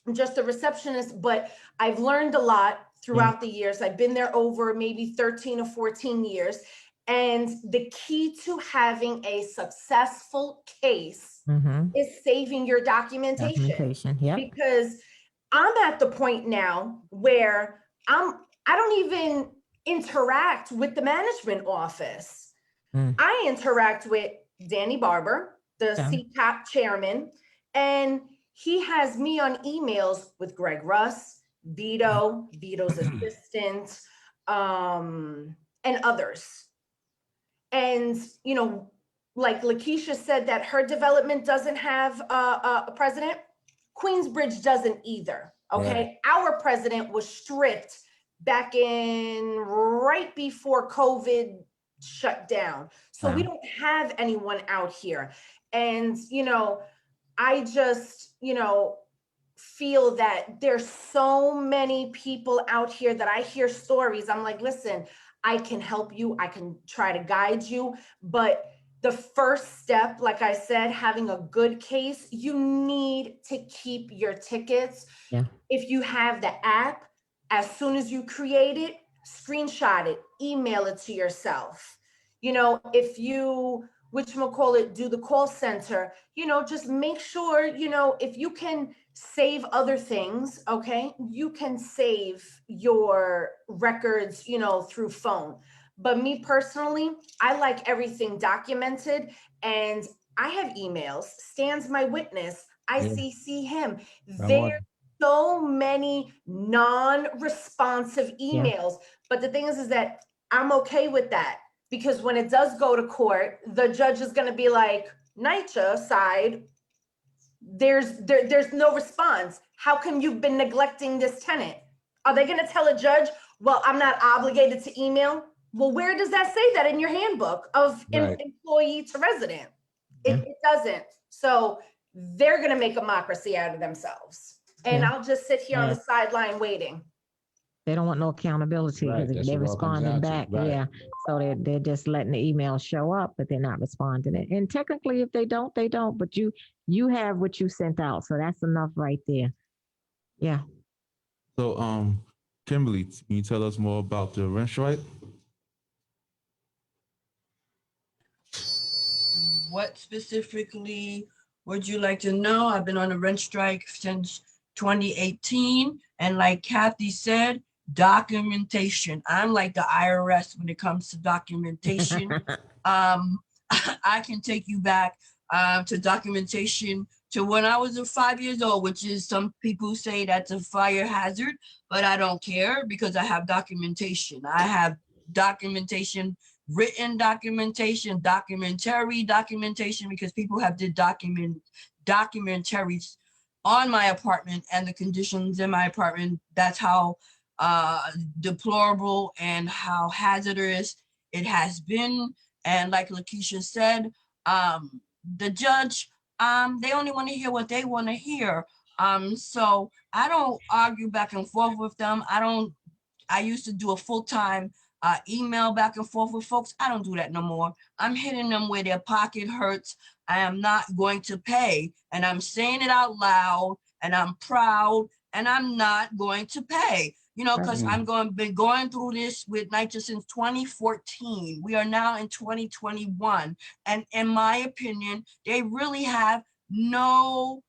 I'm just a receptionist, but I've learned a lot throughout the years. I've been there over maybe 13 or 14 years. And the key to having a successful case is saving your documentation. Yep. Because I'm at the point now where I don't even interact with the management office. I interact with Danny Barber, the CTOP chairman, and he has me on emails with Greg Russ, Vito's assistant, and others. And, like Lakeisha said that her development doesn't have a president, Queensbridge doesn't either, okay? Right. Our president was stripped back in right before COVID shut down. So we don't have anyone out here. And, I just, feel that there's so many people out here that I hear stories. I'm like, listen, I can help you. I can try to guide you. But the first step, like I said, having a good case, you need to keep your tickets. Yeah. If you have the app, as soon as you create it, screenshot it, email it to yourself. If you, do the call center, just make sure, if you can save other things, okay, you can save your records, through phone. But me personally, I like everything documented, and I have emails. Stan's my witness. I CC him. There's so many non-responsive emails. But the thing is that I'm okay with that, because when it does go to court, the judge is going to be like, NYCHA side, there's no response. How come you've been neglecting this tenant? Are they going to tell a judge, well, I'm not obligated to email? Well, where does that say that in your handbook of employee to resident? It doesn't. So they're going to make a democracy out of themselves. And I'll just sit here on the sideline waiting. They don't want no accountability because they're responding back. Yeah. So they're just letting the email show up, but they're not responding it. And technically, if they don't, they don't. But you have what you sent out. So that's enough right there. Yeah. So, Kimberly, can you tell us more about the rent strike? What specifically would you like to know? I've been on a rent strike since 2018. And like Cathy said, documentation. I'm like the IRS when it comes to documentation. I can take you back to documentation to when I was 5 years old, which is some people say that's a fire hazard, but I don't care because I have documentation. I have documentation, written documentation, documentary documentation, because people have did documentaries on my apartment and the conditions in my apartment. That's how deplorable and how hazardous it has been. And like Lakeisha said, the judge, they only want to hear what they want to hear. So I don't argue back and forth with them. I used to do a full-time email back and forth with folks. I don't do that no more. I'm hitting them where their pocket hurts. I am not going to pay. And I'm saying it out loud, and I'm proud, and I'm not going to pay. You know, because been going through this with Onenycha since 2014. We are now in 2021. And in my opinion, they really have no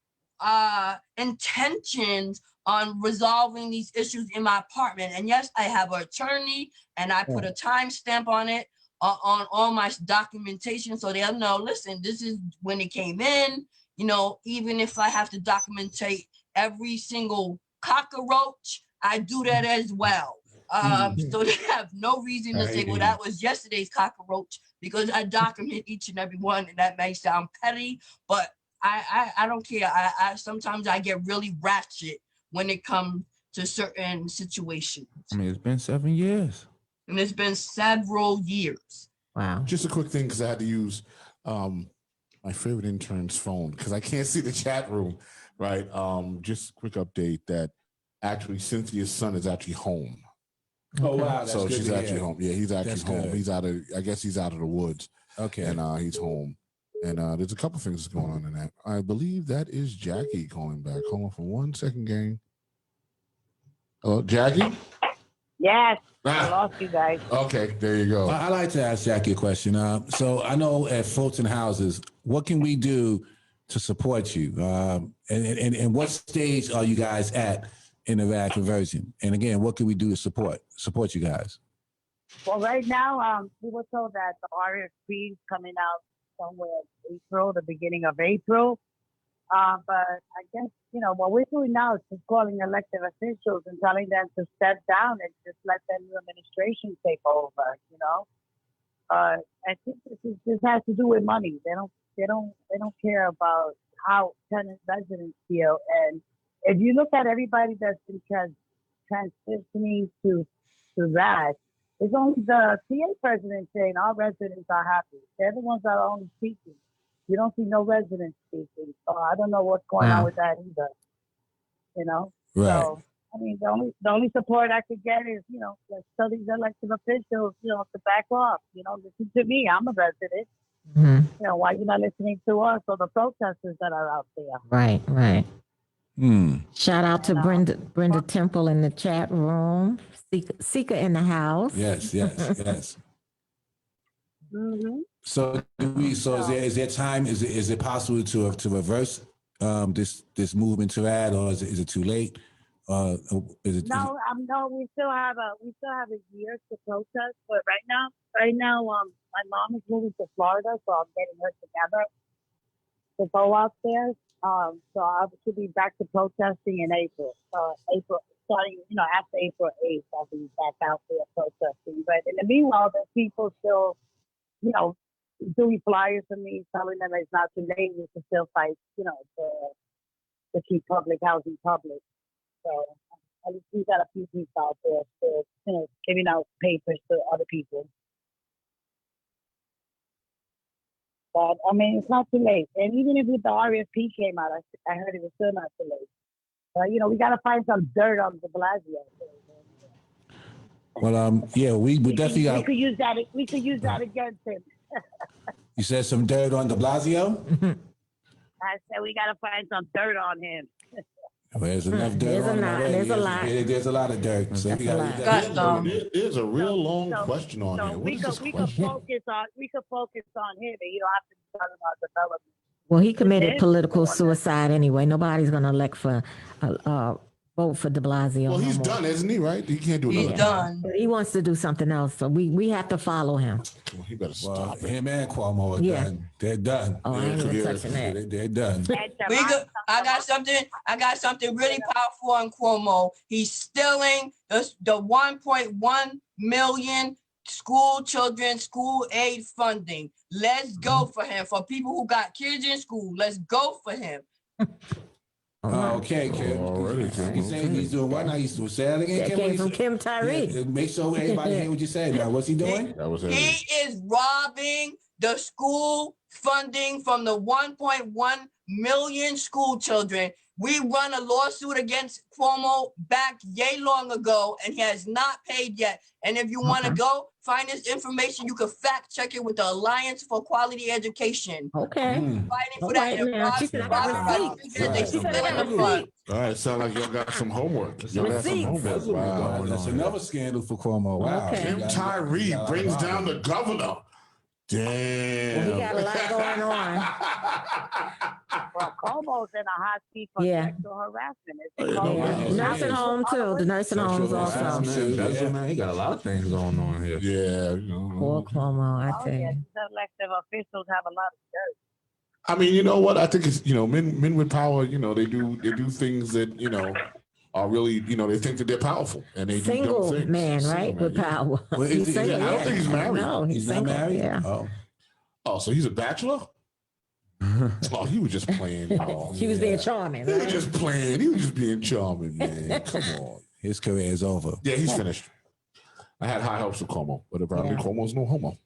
intentions on resolving these issues in my apartment. And yes, I have an attorney, and I put a timestamp on it, on all my documentation, so they'll know, listen, this is when it came in. You know, even if I have to documentate every single cockroach, I do that as well. So they have no reason to say, well, that was yesterday's cockroach, because I document each and every one, and that may sound petty, but I don't care. I sometimes I get really ratchet when it comes to certain situations. I mean, it's been 7 years. And it's been several years. Wow. Just a quick thing, because I had to use my favorite intern's phone because I can't see the chat room, right? Just a quick update that actually Cynthia's son is actually home. Oh, wow. That's so good she's to actually hear. home. Yeah, he's actually That's home. good. He's out of, I guess he's out of the woods. Okay. And he's home. And there's a couple things going on in that. I believe that is Jackie calling back. Hold on for 1 second, gang. Hello, Jackie? Yes, I lost you guys. Okay, there you go. I like to ask Jackie a question. So I know at Fulton Houses, what can we do to support you? And what stage are you guys at in the RAD conversion? And again, what can we do to support you guys? Well, right now, we were told that the RFP is coming out somewhere in April, the beginning of April. But I guess, you know, what we're doing now is just calling elected officials and telling them to step down and just let the new administration take over, you know. I think this has to do with money. They don't care about how tenant residents feel. And if you look at everybody that's been transitioning to that, it's only the TA president saying our residents are happy. They're the ones that are only speaking. You don't see no residents speaking. So I don't know what's going on with that either. You know? Right. So I mean, the only support I could get is, you know, like tell these elected officials, you know, to back off. You know, listen to me. I'm a resident. You know, why you not listening to us or the protesters that are out there? Right. Shout out to Brenda Temple in the chat room. Sika in the house. Yes. So is there time? Is it possible to reverse this movement to RAD, or is it too late? No, we still have a year to protest, but right now, my mom is moving to Florida, so I'm getting her together to go out there. So I should be back to protesting in April. Starting, you know, after April 8th, I'll be back out there protesting. But in the meanwhile, there's people still, you know, doing flyers for me, telling them it's not too late. We can still fight, you know, to keep public housing public. So at least we got a few people out there still, you know, giving out papers to other people. But I mean, it's not too late. And even if the RFP came out, I heard it was still not too late. But you know, we got to find some dirt on de Blasio. Well, yeah, we definitely got. We could use that. We could use that against him. You said some dirt on de Blasio? I said we got to find some dirt on him. Well, there's enough dirt There's on a him lot. already. There's a lot. There's a lot of dirt. So That's we a got, lot. There's a real long so- question on So here. What we is could this we could question? focus on him, and you don't have to be talking about development. Well, he committed Then- political suicide anyway. Nobody's going to elect for, vote for de Blasio. Well, no he's more. done, isn't he? Right? He can't do He's another. done. But he wants to do something else, so we have to follow him. Well, he better well, stop it. him and Cuomo are Yeah. done. They're done. Oh, I ain't even Yeah. touching that. They're done. And to We my- could, I got something really powerful on Cuomo. He's stealing the 1.1 million school aid funding. Let's go for him. For people who got kids in school, let's go for him. Okay, Kim. Already, Kim. He's saying he's doing what now? He's doing say that again, That Kim? came What from he Kim said? Tyre. Yeah, make sure everybody hear what you said now. What's he doing? That was He is robbing the school funding from the 1.1 million school children. We run a lawsuit against Cuomo back yay long ago, and he has not paid yet. And if you want to go find this information, you can fact check it with the Alliance for Quality Education. Okay. Mm. Fighting for All that. right and now. She said I got robbing receipts. because they Right. She said I stealing got the funds. receipts. All right, sound like y'all got some homework. Y'all got some Receipts. homework. Wow. That's another scandal for Cuomo. Wow. Okay. Kim Tyre brings down the governor. Damn. Well, he got a lot going on. Well, Cuomo's in a hot seat for Yeah. sexual harassment. Oh, It's yeah, no, Yeah. no, Nursing home too. The nursing homes Sexual also. harassment. Man, he got a lot of things going on here. Yeah. Poor Cuomo, I Oh, tell yeah, you. these elected officials have a lot of dirt. I mean, you know what? I think it's, men with power, they do things that, are really, they think that they're powerful and they do Single dumb things. man, Single right? man, With yeah. power. Well, is He's he- single. I don't think he's married. No, He's not single, married? Yeah. Oh. Oh, so he's a bachelor? Oh, he was just playing. Oh, She was being charming. He was Right? just playing. He was just being charming, man. Come on. His career is over. Yeah, he's finished. I had high hopes of Como, but apparently Yeah. Como's no homo.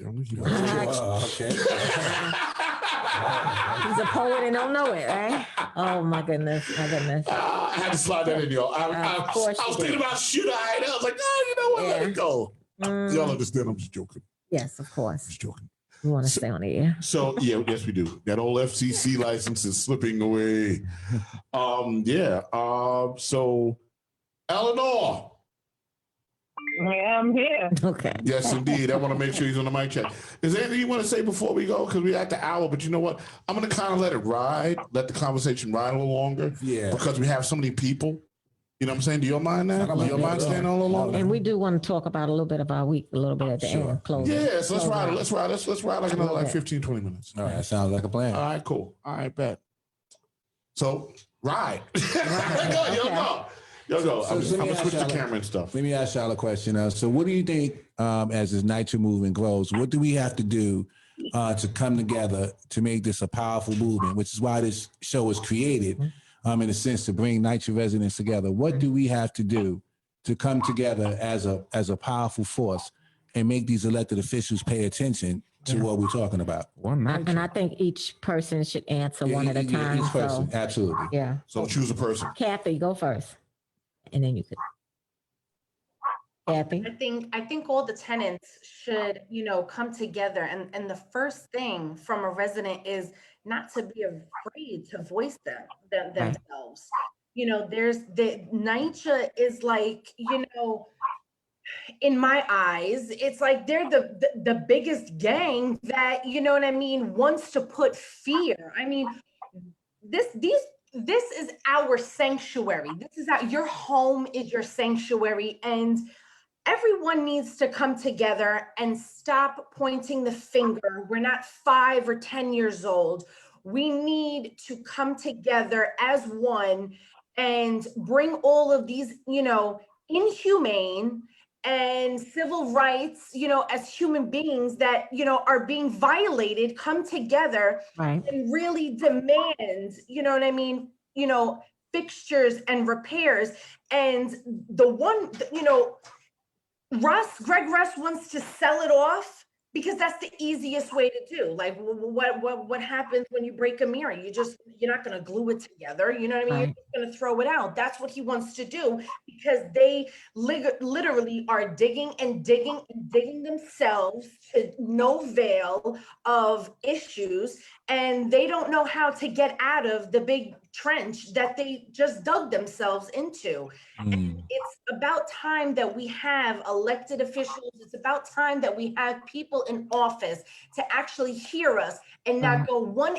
Okay. He's a poet and don't know it, right? Oh my goodness, my goodness. I had to slide that in, y'all. I Of course was you thinking did. about shooter height. I was like, oh, you know what? Let Yeah. it go. Mm, Y'all understand? I'm just joking. yes, of course. Just joking. We want to stay on the air. So yeah, yes, we do. That old FCC license is slipping away. Yeah. So Eleanore. Yeah, I'm here. Okay. Yes, indeed. I want to make sure he's on the mic check. Is there anything you want to say before we go? Because we're at the hour, but you know what? I'm going to kind of let it ride, let the conversation ride a little longer. Yeah. Because we have so many people. You know what I'm saying? Do you mind that? I don't Do you mind mind that at all. staying on a little longer? And we do want to talk about a little bit of our week, a little bit at the Sure. end. Close. Yeah, so let's Close ride. out. Let's ride. Let's ride like another like Okay. 15, 20 minutes. All right, that sounds like a plan. All right, cool. All right, bet. So ride. Go, Okay. go. Yo, go. So I'm let me gonna ask switch the y'all- camera and stuff. Let me ask y'all a question. So what do you think as this NYCHA movement grows, what do we have to do to come together to make this a powerful movement, which is why this show was created, in a sense, to bring NYCHA residents together. What do we have to do to come together as a powerful force and make these elected officials pay attention to what we're talking about? One night. And I think each person should answer one at a Yeah, time. each person, So, absolutely. yeah. So choose a person. Kathy, go first. And then you could. Kathy? I think all the tenants should, come together. And the first thing from a resident is not to be afraid to voice themselves. There's the NYCHA is like, in my eyes, it's like they're the biggest gang that, wants to put fear. I mean, this is our sanctuary. Your home is your sanctuary, and everyone needs to come together and stop pointing the finger. We're not 5 or 10 years old. We need to come together as one and bring all of these, inhumane and civil rights, as human beings that, are being violated, come together Right. and really demand, fixtures and repairs. And the one, Greg Russ wants to sell it off because that's the easiest way to do. Like, what happens when you break a mirror? You're not going to glue it together. You know what I mean? Right. You're just going to throw it out. That's what he wants to do because they literally are digging and digging and digging themselves to no veil of issues. And they don't know how to get out of the big trench that they just dug themselves into. And it's about time that we have elected officials. It's about time that we have people in office to actually hear us and not go one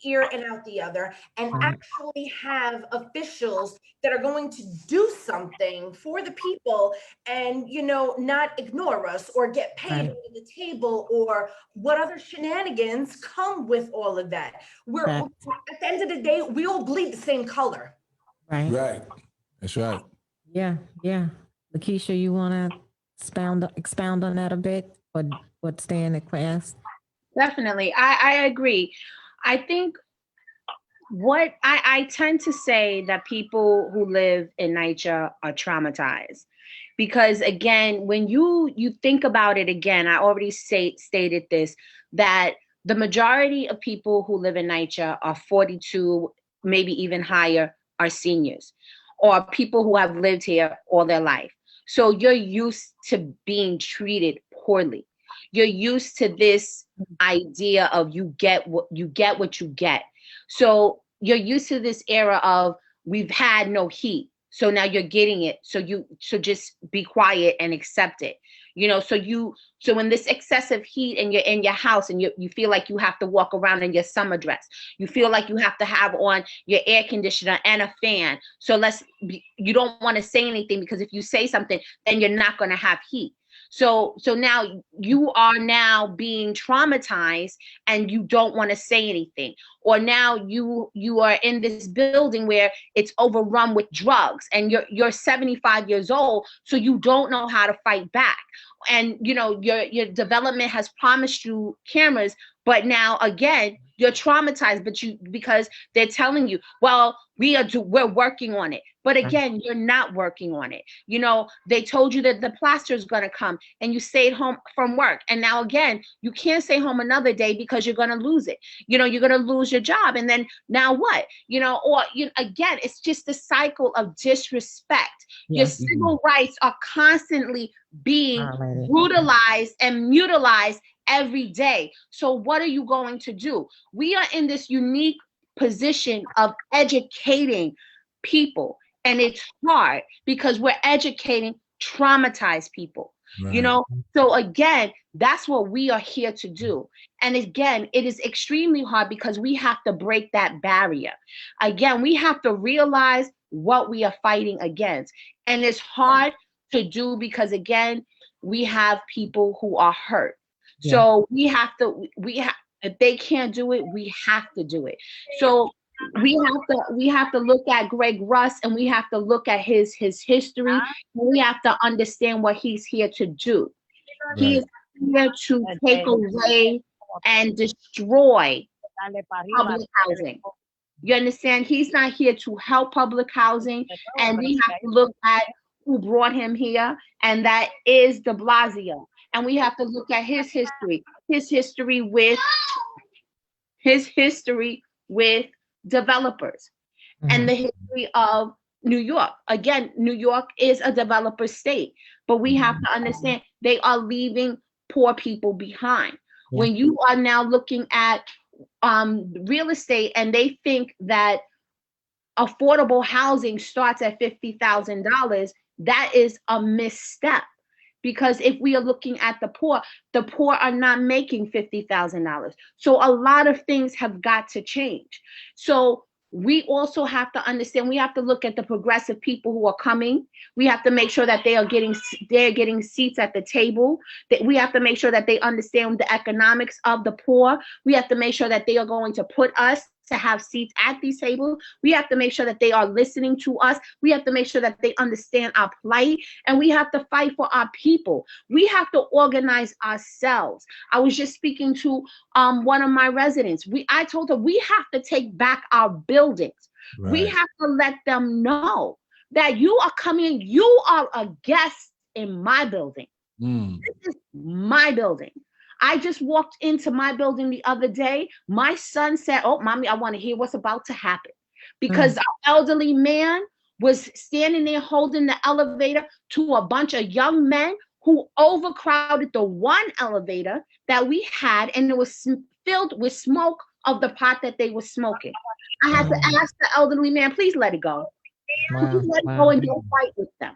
ear and out the other, and actually have officials that are going to do something for the people and, you know, not ignore us or get paid under the table or what other shenanigans come with all of that. We're at the end of the day, we all bleed the same color. Right. That's right. Yeah. Keesha, you want to expound on that a bit? Or what Stan had asked? Definitely. I agree. I think what I tend to say that people who live in NYCHA are traumatized, because again, when you think about it again, I already stated this, that the majority of people who live in NYCHA are 42, maybe even higher, are seniors or people who have lived here all their life. So you're used to being treated poorly. You're used to this idea of you get what you get. So you're used to this era of we've had no heat. So now you're getting it. So just be quiet and accept it. You know, so when this excessive heat and you're in your house and you feel like you have to walk around in your summer dress, you feel like you have to have on your air conditioner and a fan. So you don't want to say anything, because if you say something, then you're not going to have heat. So now you are now being traumatized and you don't want to say anything. Or now you are in this building where it's overrun with drugs and you're 75 years old, so you don't know how to fight back. And you know your development has promised you cameras, but now again you're traumatized, because they're telling you, well, we're working on it. But again, you're not working on it. You know, they told you that the plaster is going to come and you stayed home from work. And now again, you can't stay home another day because you're going to lose it. You know, you're going to lose your job. And then now what? You know, or again, it's just the cycle of disrespect. Yes. Your civil rights are constantly being brutalized and mutilized every day. So what are you going to do? We are in this unique position of educating people, and it's hard because we're educating traumatized people. Right. You know, so again, that's what we are here to do. And again, it is extremely hard because we have to break that barrier. Again, we have to realize what we are fighting against, and it's hard to do because again, we have people who are hurt. Yeah. So if they can't do it, we have to do it. So we have to look at Greg Russ, and we have to look at his history. And we have to understand what he's here to do. Right. He is here to take away and destroy public housing. You understand? He's not here to help public housing, and we have to look at who brought him here, and that is de Blasio. And we have to look at his history with developers, and the history of New York. Again, New York is a developer state, but we have to understand they are leaving poor people behind. Yeah. When you are now looking at real estate and they think that affordable housing starts at $50,000, that is a misstep. Because if we are looking at the poor are not making $50,000. So a lot of things have got to change. So we also have to understand, we have to look at the progressive people who are coming. We have to make sure that they're getting seats at the table. That we have to make sure that they understand the economics of the poor. We have to make sure that they are going to put us to have seats at these tables. We have to make sure that they are listening to us. We have to make sure that they understand our plight, and we have to fight for our people. We have to organize ourselves. I was just speaking to one of my residents. I told her we have to take back our buildings. Right. We have to let them know that you are coming, you are a guest in my building. This is my building. I just walked into my building the other day. My son said, "Oh, mommy, I want to hear what's about to happen." Because our elderly man was standing there holding the elevator to a bunch of young men who overcrowded the one elevator that we had, and it was filled with smoke of the pot that they were smoking. I had to ask the elderly man, please let it go. Please let it go and don't fight with them.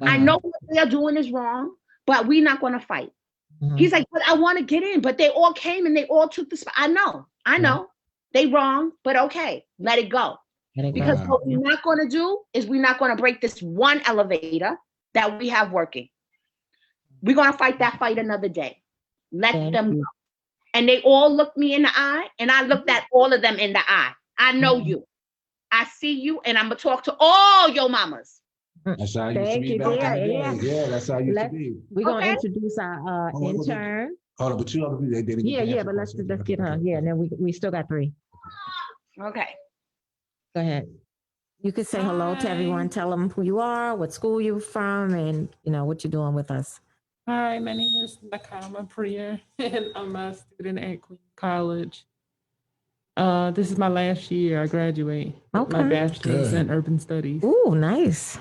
I know what they are doing is wrong, but we're not going to fight. He's like, but I want to get in. But they all came and they all took the spot. I know. They wrong, but okay, let it go. Because what we're not going to do is we're not going to break this one elevator that we have working. We're going to fight that fight another day. Let them go. And they all looked me in the eye, and I looked at all of them in the eye. I know you. I see you, and I'm going to talk to all your mamas. That's how you used to be back in the day. Yeah, that's how you used to be. We're going to introduce our intern. Hold on, but you other people, they didn't Yeah, but let's get her. Yeah, and then we still got 3. Okay. Go ahead. You could say hello to everyone. Tell them who you are, what school you're from, and what you're doing with us. Hi, my name is Nakama Priya, and I'm a student at Queen College. This is my last year. I graduate with my bachelor's in urban studies. Ooh, nice.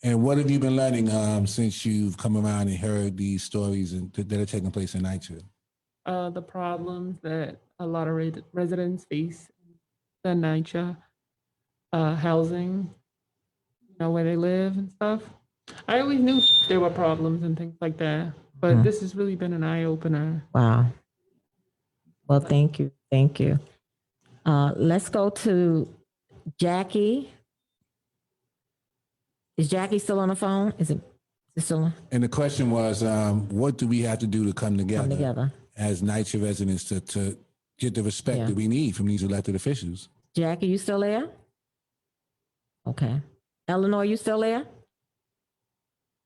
And what have you been learning since you've come around and heard these stories that are taking place in Onenycha? The problems that a lot of residents face in Onenycha, housing, where they live and stuff. I always knew there were problems and things like that, but this has really been an eye-opener. Wow. Well, thank you. Thank you. Let's go to Jackie. Is Jackie still on the phone? Is it still on? And the question was, what do we have to do to come together as Onenycha residents to get the respect that we need from these elected officials? Jackie, you still there? Okay. Eleanore, you still there?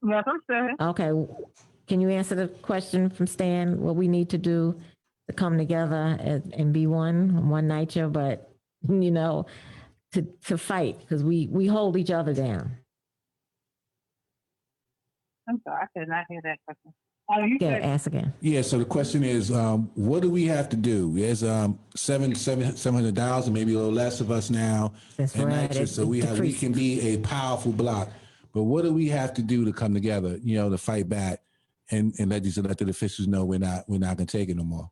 Yes, I'm still. Okay. Can you answer the question from Stan? What we need to do to come together and be one Onenycha, but to fight, because we hold each other down. I'm sorry, I could not hear that question. Ask again. Yeah, so the question is, what do we have to do? There's 700,000, maybe a little less of us now. So we can be a powerful bloc. But what do we have to do to come together, to fight back and let these elected officials know we're not going to take it no more?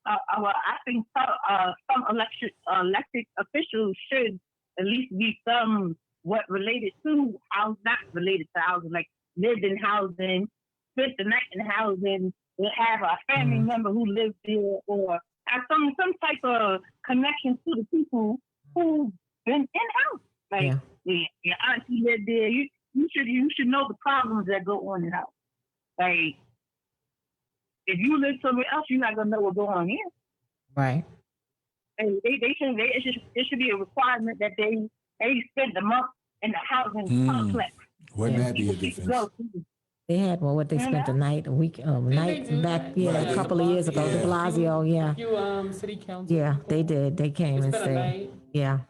Well, I think some elected officials should at least be somewhat related to housing, not related to housing, like lived in housing, spent the night in housing, have a family member who lives there, or have some type of connection to the people who've been in house. Like your auntie lived there. You should know the problems that go on in house. Like if you live somewhere else, you're not gonna know what's going on here. Right. And it should be a requirement that they spend the month in the housing complex. Wouldn't that be a difference? They had what they spent a night, a week, night back, a couple of years ago. De Blasio, You city council. Yeah, they did. They came and stayed. Yeah.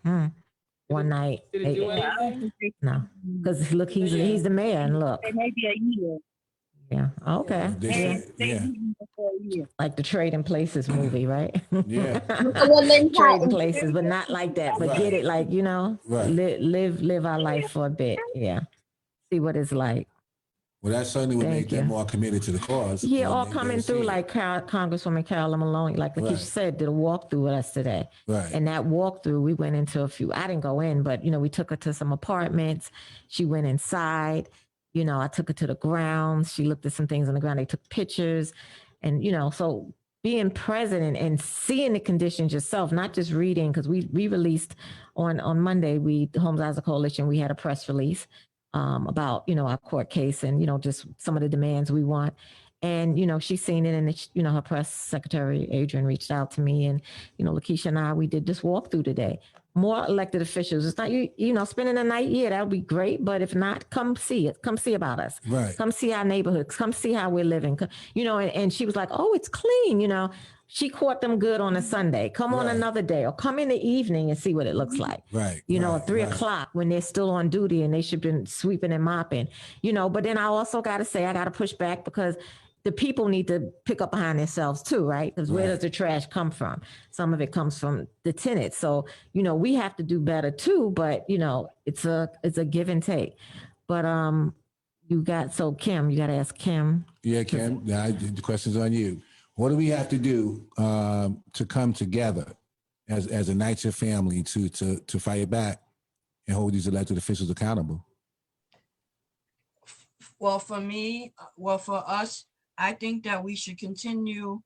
One night. Did it do anything? No, because look, he's the mayor, and look. Maybe a year. Yeah. Okay. Like the Trading Places movie, right? Yeah. Trading Places, but not like that. But get it, like live our life for a bit. Yeah. See what it's like. Well, that certainly would make them more committed to the cause. Yeah, all coming through like Congresswoman Carolyn Maloney, like Keesha said, did a walkthrough with us today. Right. And that walkthrough, we went into a few. I didn't go in, but we took her to some apartments. She went inside. I took her to the grounds. She looked at some things on the ground. They took pictures, and so being present and seeing the conditions yourself, not just reading, because we released on Monday. The Homes as a Coalition, we had a press release about our court case and just some of the demands we want. And she's seen it, and her press secretary Adrian reached out to me, and Lakeisha and I, we did this walkthrough today. More elected officials. It's not spending a night. Yeah, that would be great, but if not, come see it. Come see about us. Right. Come see our neighborhoods. Come see how we're living. And she was like, "Oh, it's clean." She caught them good on a Sunday. Come on another day, or come in the evening and see what it looks like. Right. At 3 o'clock when they're still on duty and they should have been sweeping and mopping. But then I also got to say, I got to push back, because the people need to pick up behind themselves too, right? Because where does the trash come from? Some of it comes from the tenants. So, we have to do better too, but it's a give and take. But Kim, you got to ask Kim. Yeah, Kim, the question's on you. What do we have to do to come together as a NYCHA family to fight back and hold these elected officials accountable? Well, for me, for us, I think that we should continue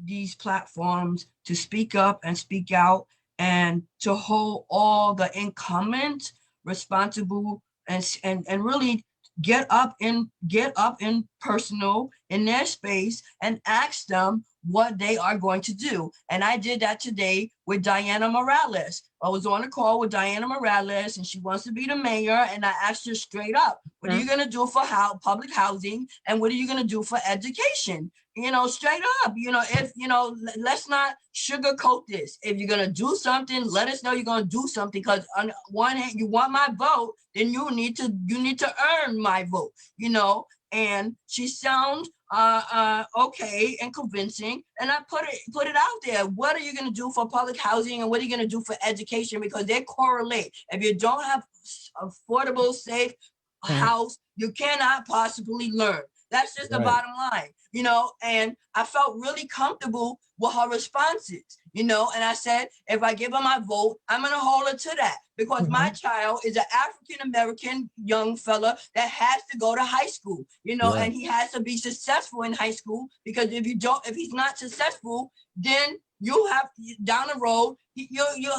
these platforms to speak up and speak out and to hold all the incumbents responsible and really get up in personal in their space and ask them what they are going to do. And I did that today with Diana Morales. I was on a call with Diana Morales and she wants to be the mayor. And I asked her straight up, what are you going to do for public housing? And what are you going to do for education? You know, straight up, you know, if, you know, let's not sugarcoat this. If you're going to do something, let us know you're going to do something, because on one hand, you want my vote, then you need to earn my vote, you know. And she sounds okay and convincing, and I put it out there. What are you going to do for public housing, and what are you going to do for education? Because they correlate. If you don't have affordable, safe house, you cannot possibly learn. That's just the bottom line, you know. And I felt really comfortable with her responses, you know. And I said, if I give her my vote, I'm going to hold her to that, because my child is an African-American young fella that has to go to high school, you know, and he has to be successful in high school, because if he's not successful, then you have down the road,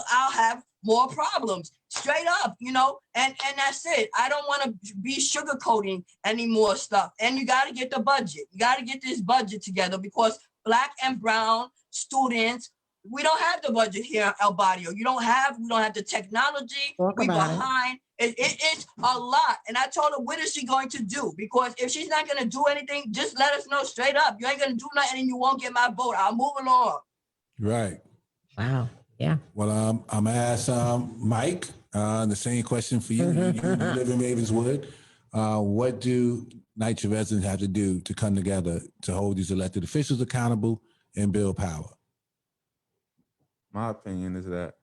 I'll have more problems. Straight up, you know, and that's it. I don't want to be sugarcoating any more stuff. And you got to get the budget. You got to get this budget together, because Black and brown students, we don't have the budget here in El Barrio. We don't have the technology. We're behind. It's a lot. And I told her, what is she going to do? Because if she's not going to do anything, just let us know straight up. You ain't going to do nothing and you won't get my vote. I'll move along. Right. Wow. Yeah. Well, I'm gonna ask Mike the same question for you. You live in Ravenswood. What do NYCHA residents have to do to come together to hold these elected officials accountable and build power? My opinion is that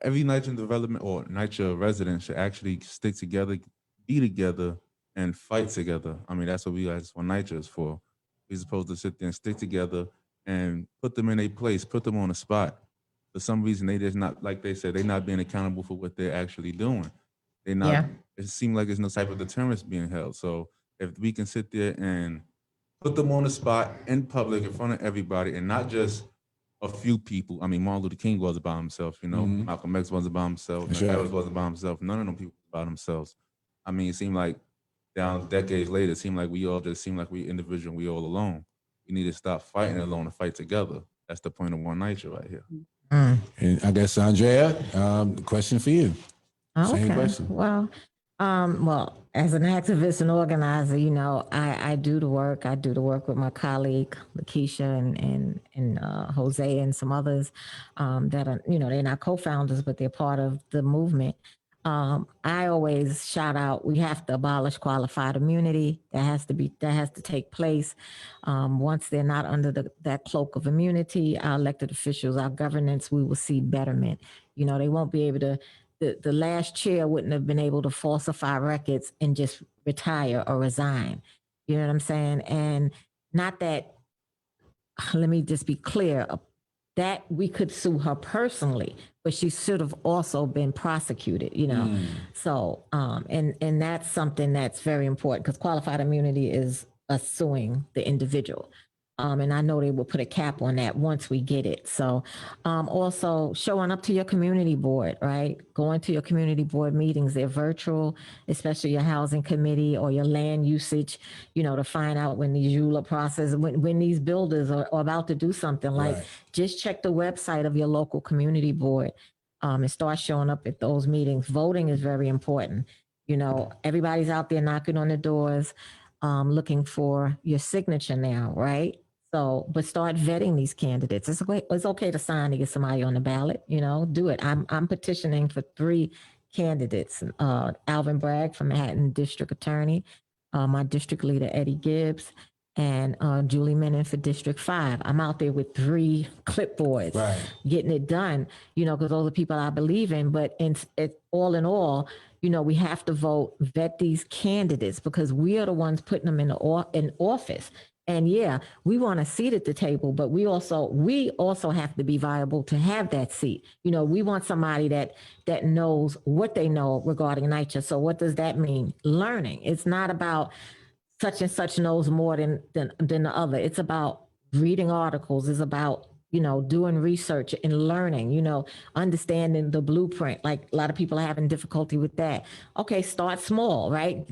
every NYCHA development or NYCHA resident should actually stick together, be together, and fight together. I mean, that's what NYCHA is for. We're supposed to sit there and stick together and put them in a place, put them on a spot. For some reason, they just not, like they said, they're not being accountable for what they're actually doing. They're not, it seems like there's no type of deterrence being held. So if we can sit there and put them on the spot in public in front of everybody, and not just a few people. I mean, Martin Luther King wasn't by himself, you know, Malcolm X wasn't by himself, Harris wasn't by himself, none of them people by themselves. I mean, it seemed like down decades later, it seemed like we individual, we all alone. We need to stop fighting alone and fight together. That's the point of Onenycha right here. And I guess, Saundrea, question for you. Same question. Well, as an activist and organizer, you know, I do the work. I do the work with my colleague, Keesha and Jose and some others that are, you know, they're not co-founders, but they're part of the movement. I always shout out, we have to abolish qualified immunity. That has to take place. Once they're not under that cloak of immunity, our elected officials, our governance, we will see betterment. You know, they won't be able to, the last chair wouldn't have been able to falsify records and just retire or resign. You know what I'm saying? And not that, let me just be clear, that we could sue her personally, but she should have also been prosecuted, you know? So, and that's something that's very important, because qualified immunity is us suing the individual. And I know they will put a cap on that once we get it. So also showing up to your community board, right? Going to your community board meetings, they're virtual, especially your housing committee or your land usage, you know, to find out when these ULA process, when these builders are about to do something, like just check the website of your local community board and start showing up at those meetings. Voting is very important. You know, everybody's out there knocking on the doors, looking for your signature now, right? So, but start vetting these candidates. It's okay to sign to get somebody on the ballot, you know, do it. I'm petitioning for 3 candidates. Alvin Bragg from Manhattan District Attorney, my district leader, Eddie Gibbs, and Julie Menon for District 5. I'm out there with 3 clipboards, getting it done, you know, because those are people I believe in. But all in all, you know, we have to vet these candidates, because we are the ones putting them in office. And yeah, we want a seat at the table, but we also have to be viable to have that seat. You know, we want somebody that knows what they know regarding NYCHA. So what does that mean? Learning. It's not about such and such knows more than the other. It's about reading articles. It's about, you know, doing research and learning, you know, understanding the blueprint. Like a lot of people are having difficulty with that. Okay, start small, right?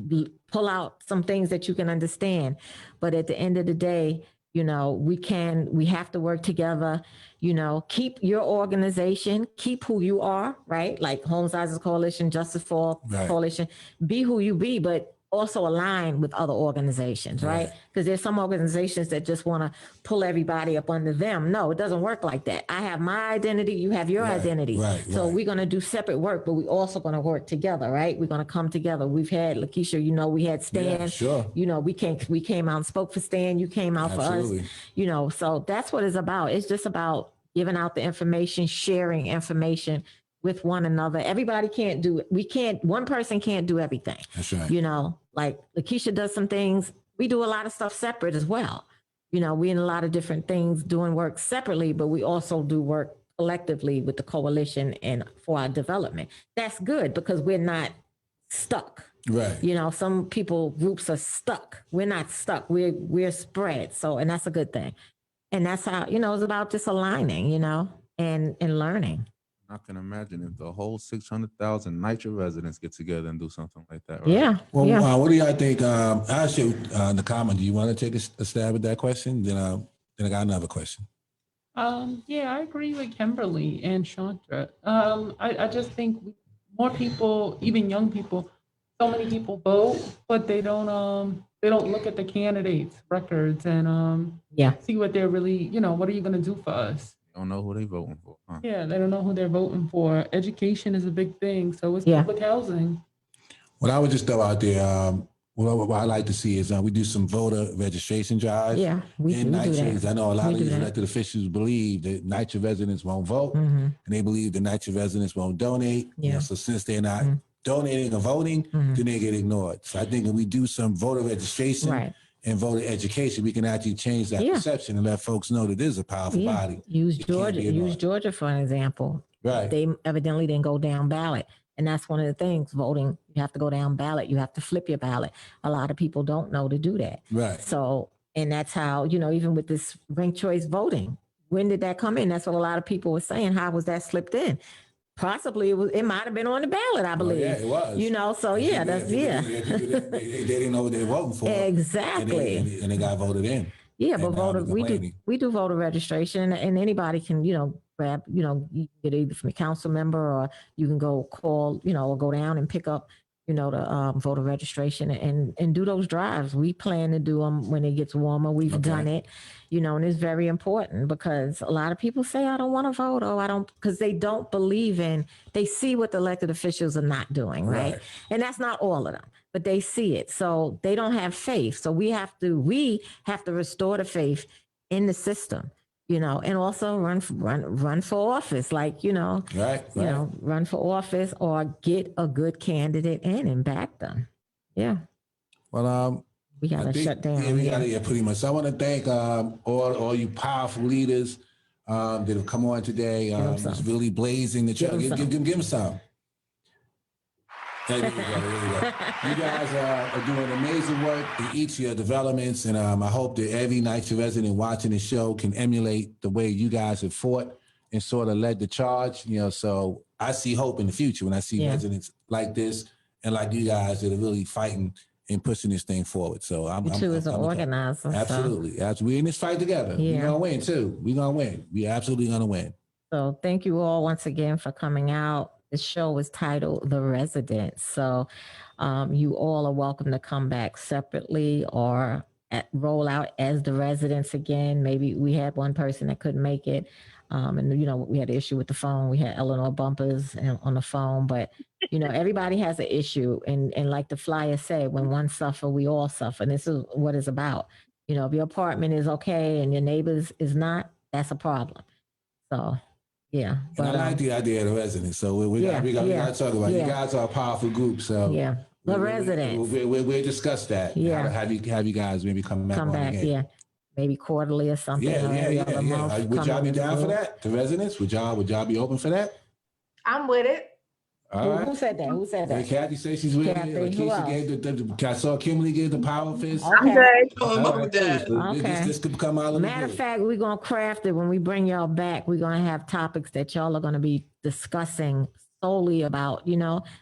Pull out some things that you can understand. But at the end of the day, you know, we have to work together, you know, keep your organization, keep who you are, right? Like Homes Risers Coalition, Justice for All Coalition, be who you be, but also align with other organizations, right? Because there's some organizations that just want to pull everybody up under them. No, it doesn't work like that. I have my identity, you have your identity. So we're going to do separate work, but we're also going to work together, right? We're going to come together. We've had Lakeisha, you know, we had Stan. You know, we came out and spoke for Stan. You came out for us. You know, so that's what it's about. It's just about giving out the information, sharing information with one another. Everybody can't do it. One person can't do everything. That's right. You know, like Lakeisha does some things. We do a lot of stuff separate as well. You know, we in a lot of different things doing work separately, but we also do work collectively with the coalition and for our development. That's good because we're not stuck. Right. You know, some groups are stuck. We're not stuck. We're spread. So, and that's a good thing. And that's how, you know, it's about just aligning, you know, and learning. I can imagine if the whole 600,000 NYCHA residents get together and do something like that. Right? Yeah. Well, what do y'all think? I'll ask you in the comment. Do you want to take a stab at that question? Then I got another question. Yeah, I agree with Kimberly and Saundrea. I just think more people, even young people, so many people vote, but they don't look at the candidates' records and see what they're really, you know, what are you going to do for us? Don't know who they voting for. Huh? Yeah, they don't know who they're voting for. Education is a big thing, so it's public housing. What I would just throw out there, what I like to see is we do some voter registration drives. Yeah, we do that. I know a lot of these elected officials believe that NYCHA residents won't vote, and they believe the NYCHA residents won't donate. Yeah. You know, so since they're not donating or voting, then they get ignored. So I think if we do some voter registration and voter education, we can actually change that perception and let folks know that it is a powerful body. Use Georgia for an example. Right. They evidently didn't go down ballot. And that's one of the things, voting, you have to go down ballot. You have to flip your ballot. A lot of people don't know to do that. Right. So, and that's how, you know, even with this ranked choice voting, when did that come in? That's what a lot of people were saying. How was that slipped in? Possibly it might have been on the ballot, I believe. Yeah, it was. You know, so They didn't know what they were voting for. Exactly. And they got voted in. Yeah, but we do voter registration, and anybody can, you know, grab, you know, you can get either from a council member or you can go call, you know, or go down and pick up, you know, the voter registration and do those drives. We plan to do them when it gets warmer. We've done it, you know, and it's very important because a lot of people say, I don't want to vote, or I don't, because they don't believe they see what the elected officials are not doing, right? And that's not all of them, but they see it. So they don't have faith. So we have to restore the faith in the system, you know, and also run for office, like, you know, you know, run for office or get a good candidate in and back them. Yeah. Well, we got to shut down. Yeah, we got to, pretty much. So I want to thank all you powerful leaders that have come on today. It's really blazing the trail. Give them some. There you go. You guys are doing amazing work in each of your developments, and I hope that every NYCHA resident watching the show can emulate the way you guys have fought and sort of led the charge. You know, so I see hope in the future when I see residents like this and like you guys that are really fighting and pushing this thing forward. So I'm as an organizer. Absolutely. We're in this fight together. We're gonna win too. We're gonna win. We're absolutely gonna win. So thank you all once again for coming out. The show is titled The Residents. So you all are welcome to come back separately or roll out as the residents again. Maybe we had one person that couldn't make it. And, you know, we had an issue with the phone. We had Eleanore Bumpurs on the phone. But, you know, everybody has an issue. And like the flyer said, when one suffer, we all suffer. And this is what it's about. You know, if your apartment is okay and your neighbors is not, that's a problem. So... yeah, but I like the idea of the residents. So we got to talk about it. You guys are a powerful group. So the residents. We'll discuss that. Yeah, have you guys maybe come back again. maybe quarterly or something. Yeah, or yeah, every yeah, other yeah. month Would y'all coming be in down for group. that? The residents, would y'all be open for that? I'm with it. All right. Who said that? Who said Hey, that? Kathy says she's with me. Kathy, Like who Keisha else? gave I saw Kimberly gave the power fist. I'm Okay. good. Oh, All about right, that. cool. Okay. This could come out of the Matter of group. fact, we're gonna craft it when we bring y'all back. We're gonna have topics that y'all are gonna be discussing solely about,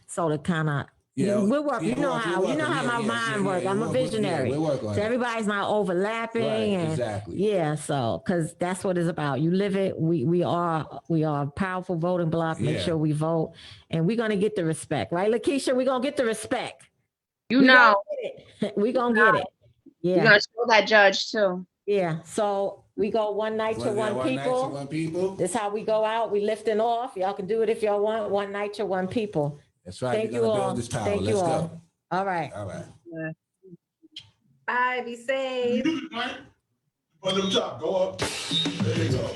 so to kind of we'll work. yeah, You know how my mind works. I'm a visionary. we'll work on So it. everybody's not overlapping, Right, and exactly. so because that's what it's about. You live it. We are a powerful voting bloc. Make Yeah. sure we vote, and we're gonna get the respect, right, Lakeisha? We're gonna get the respect. You know, We're gonna get it. you're Yeah. gonna show that judge too. Yeah, so we go one night to one people. One people. This is how we go out. We lifting off. Y'all can do it if y'all want. One night to one people. That's right. Thank We're you gonna all. build this power. Thank Let's you go. all. All right. All right. Bye. Be safe. On them top, go up. There you go.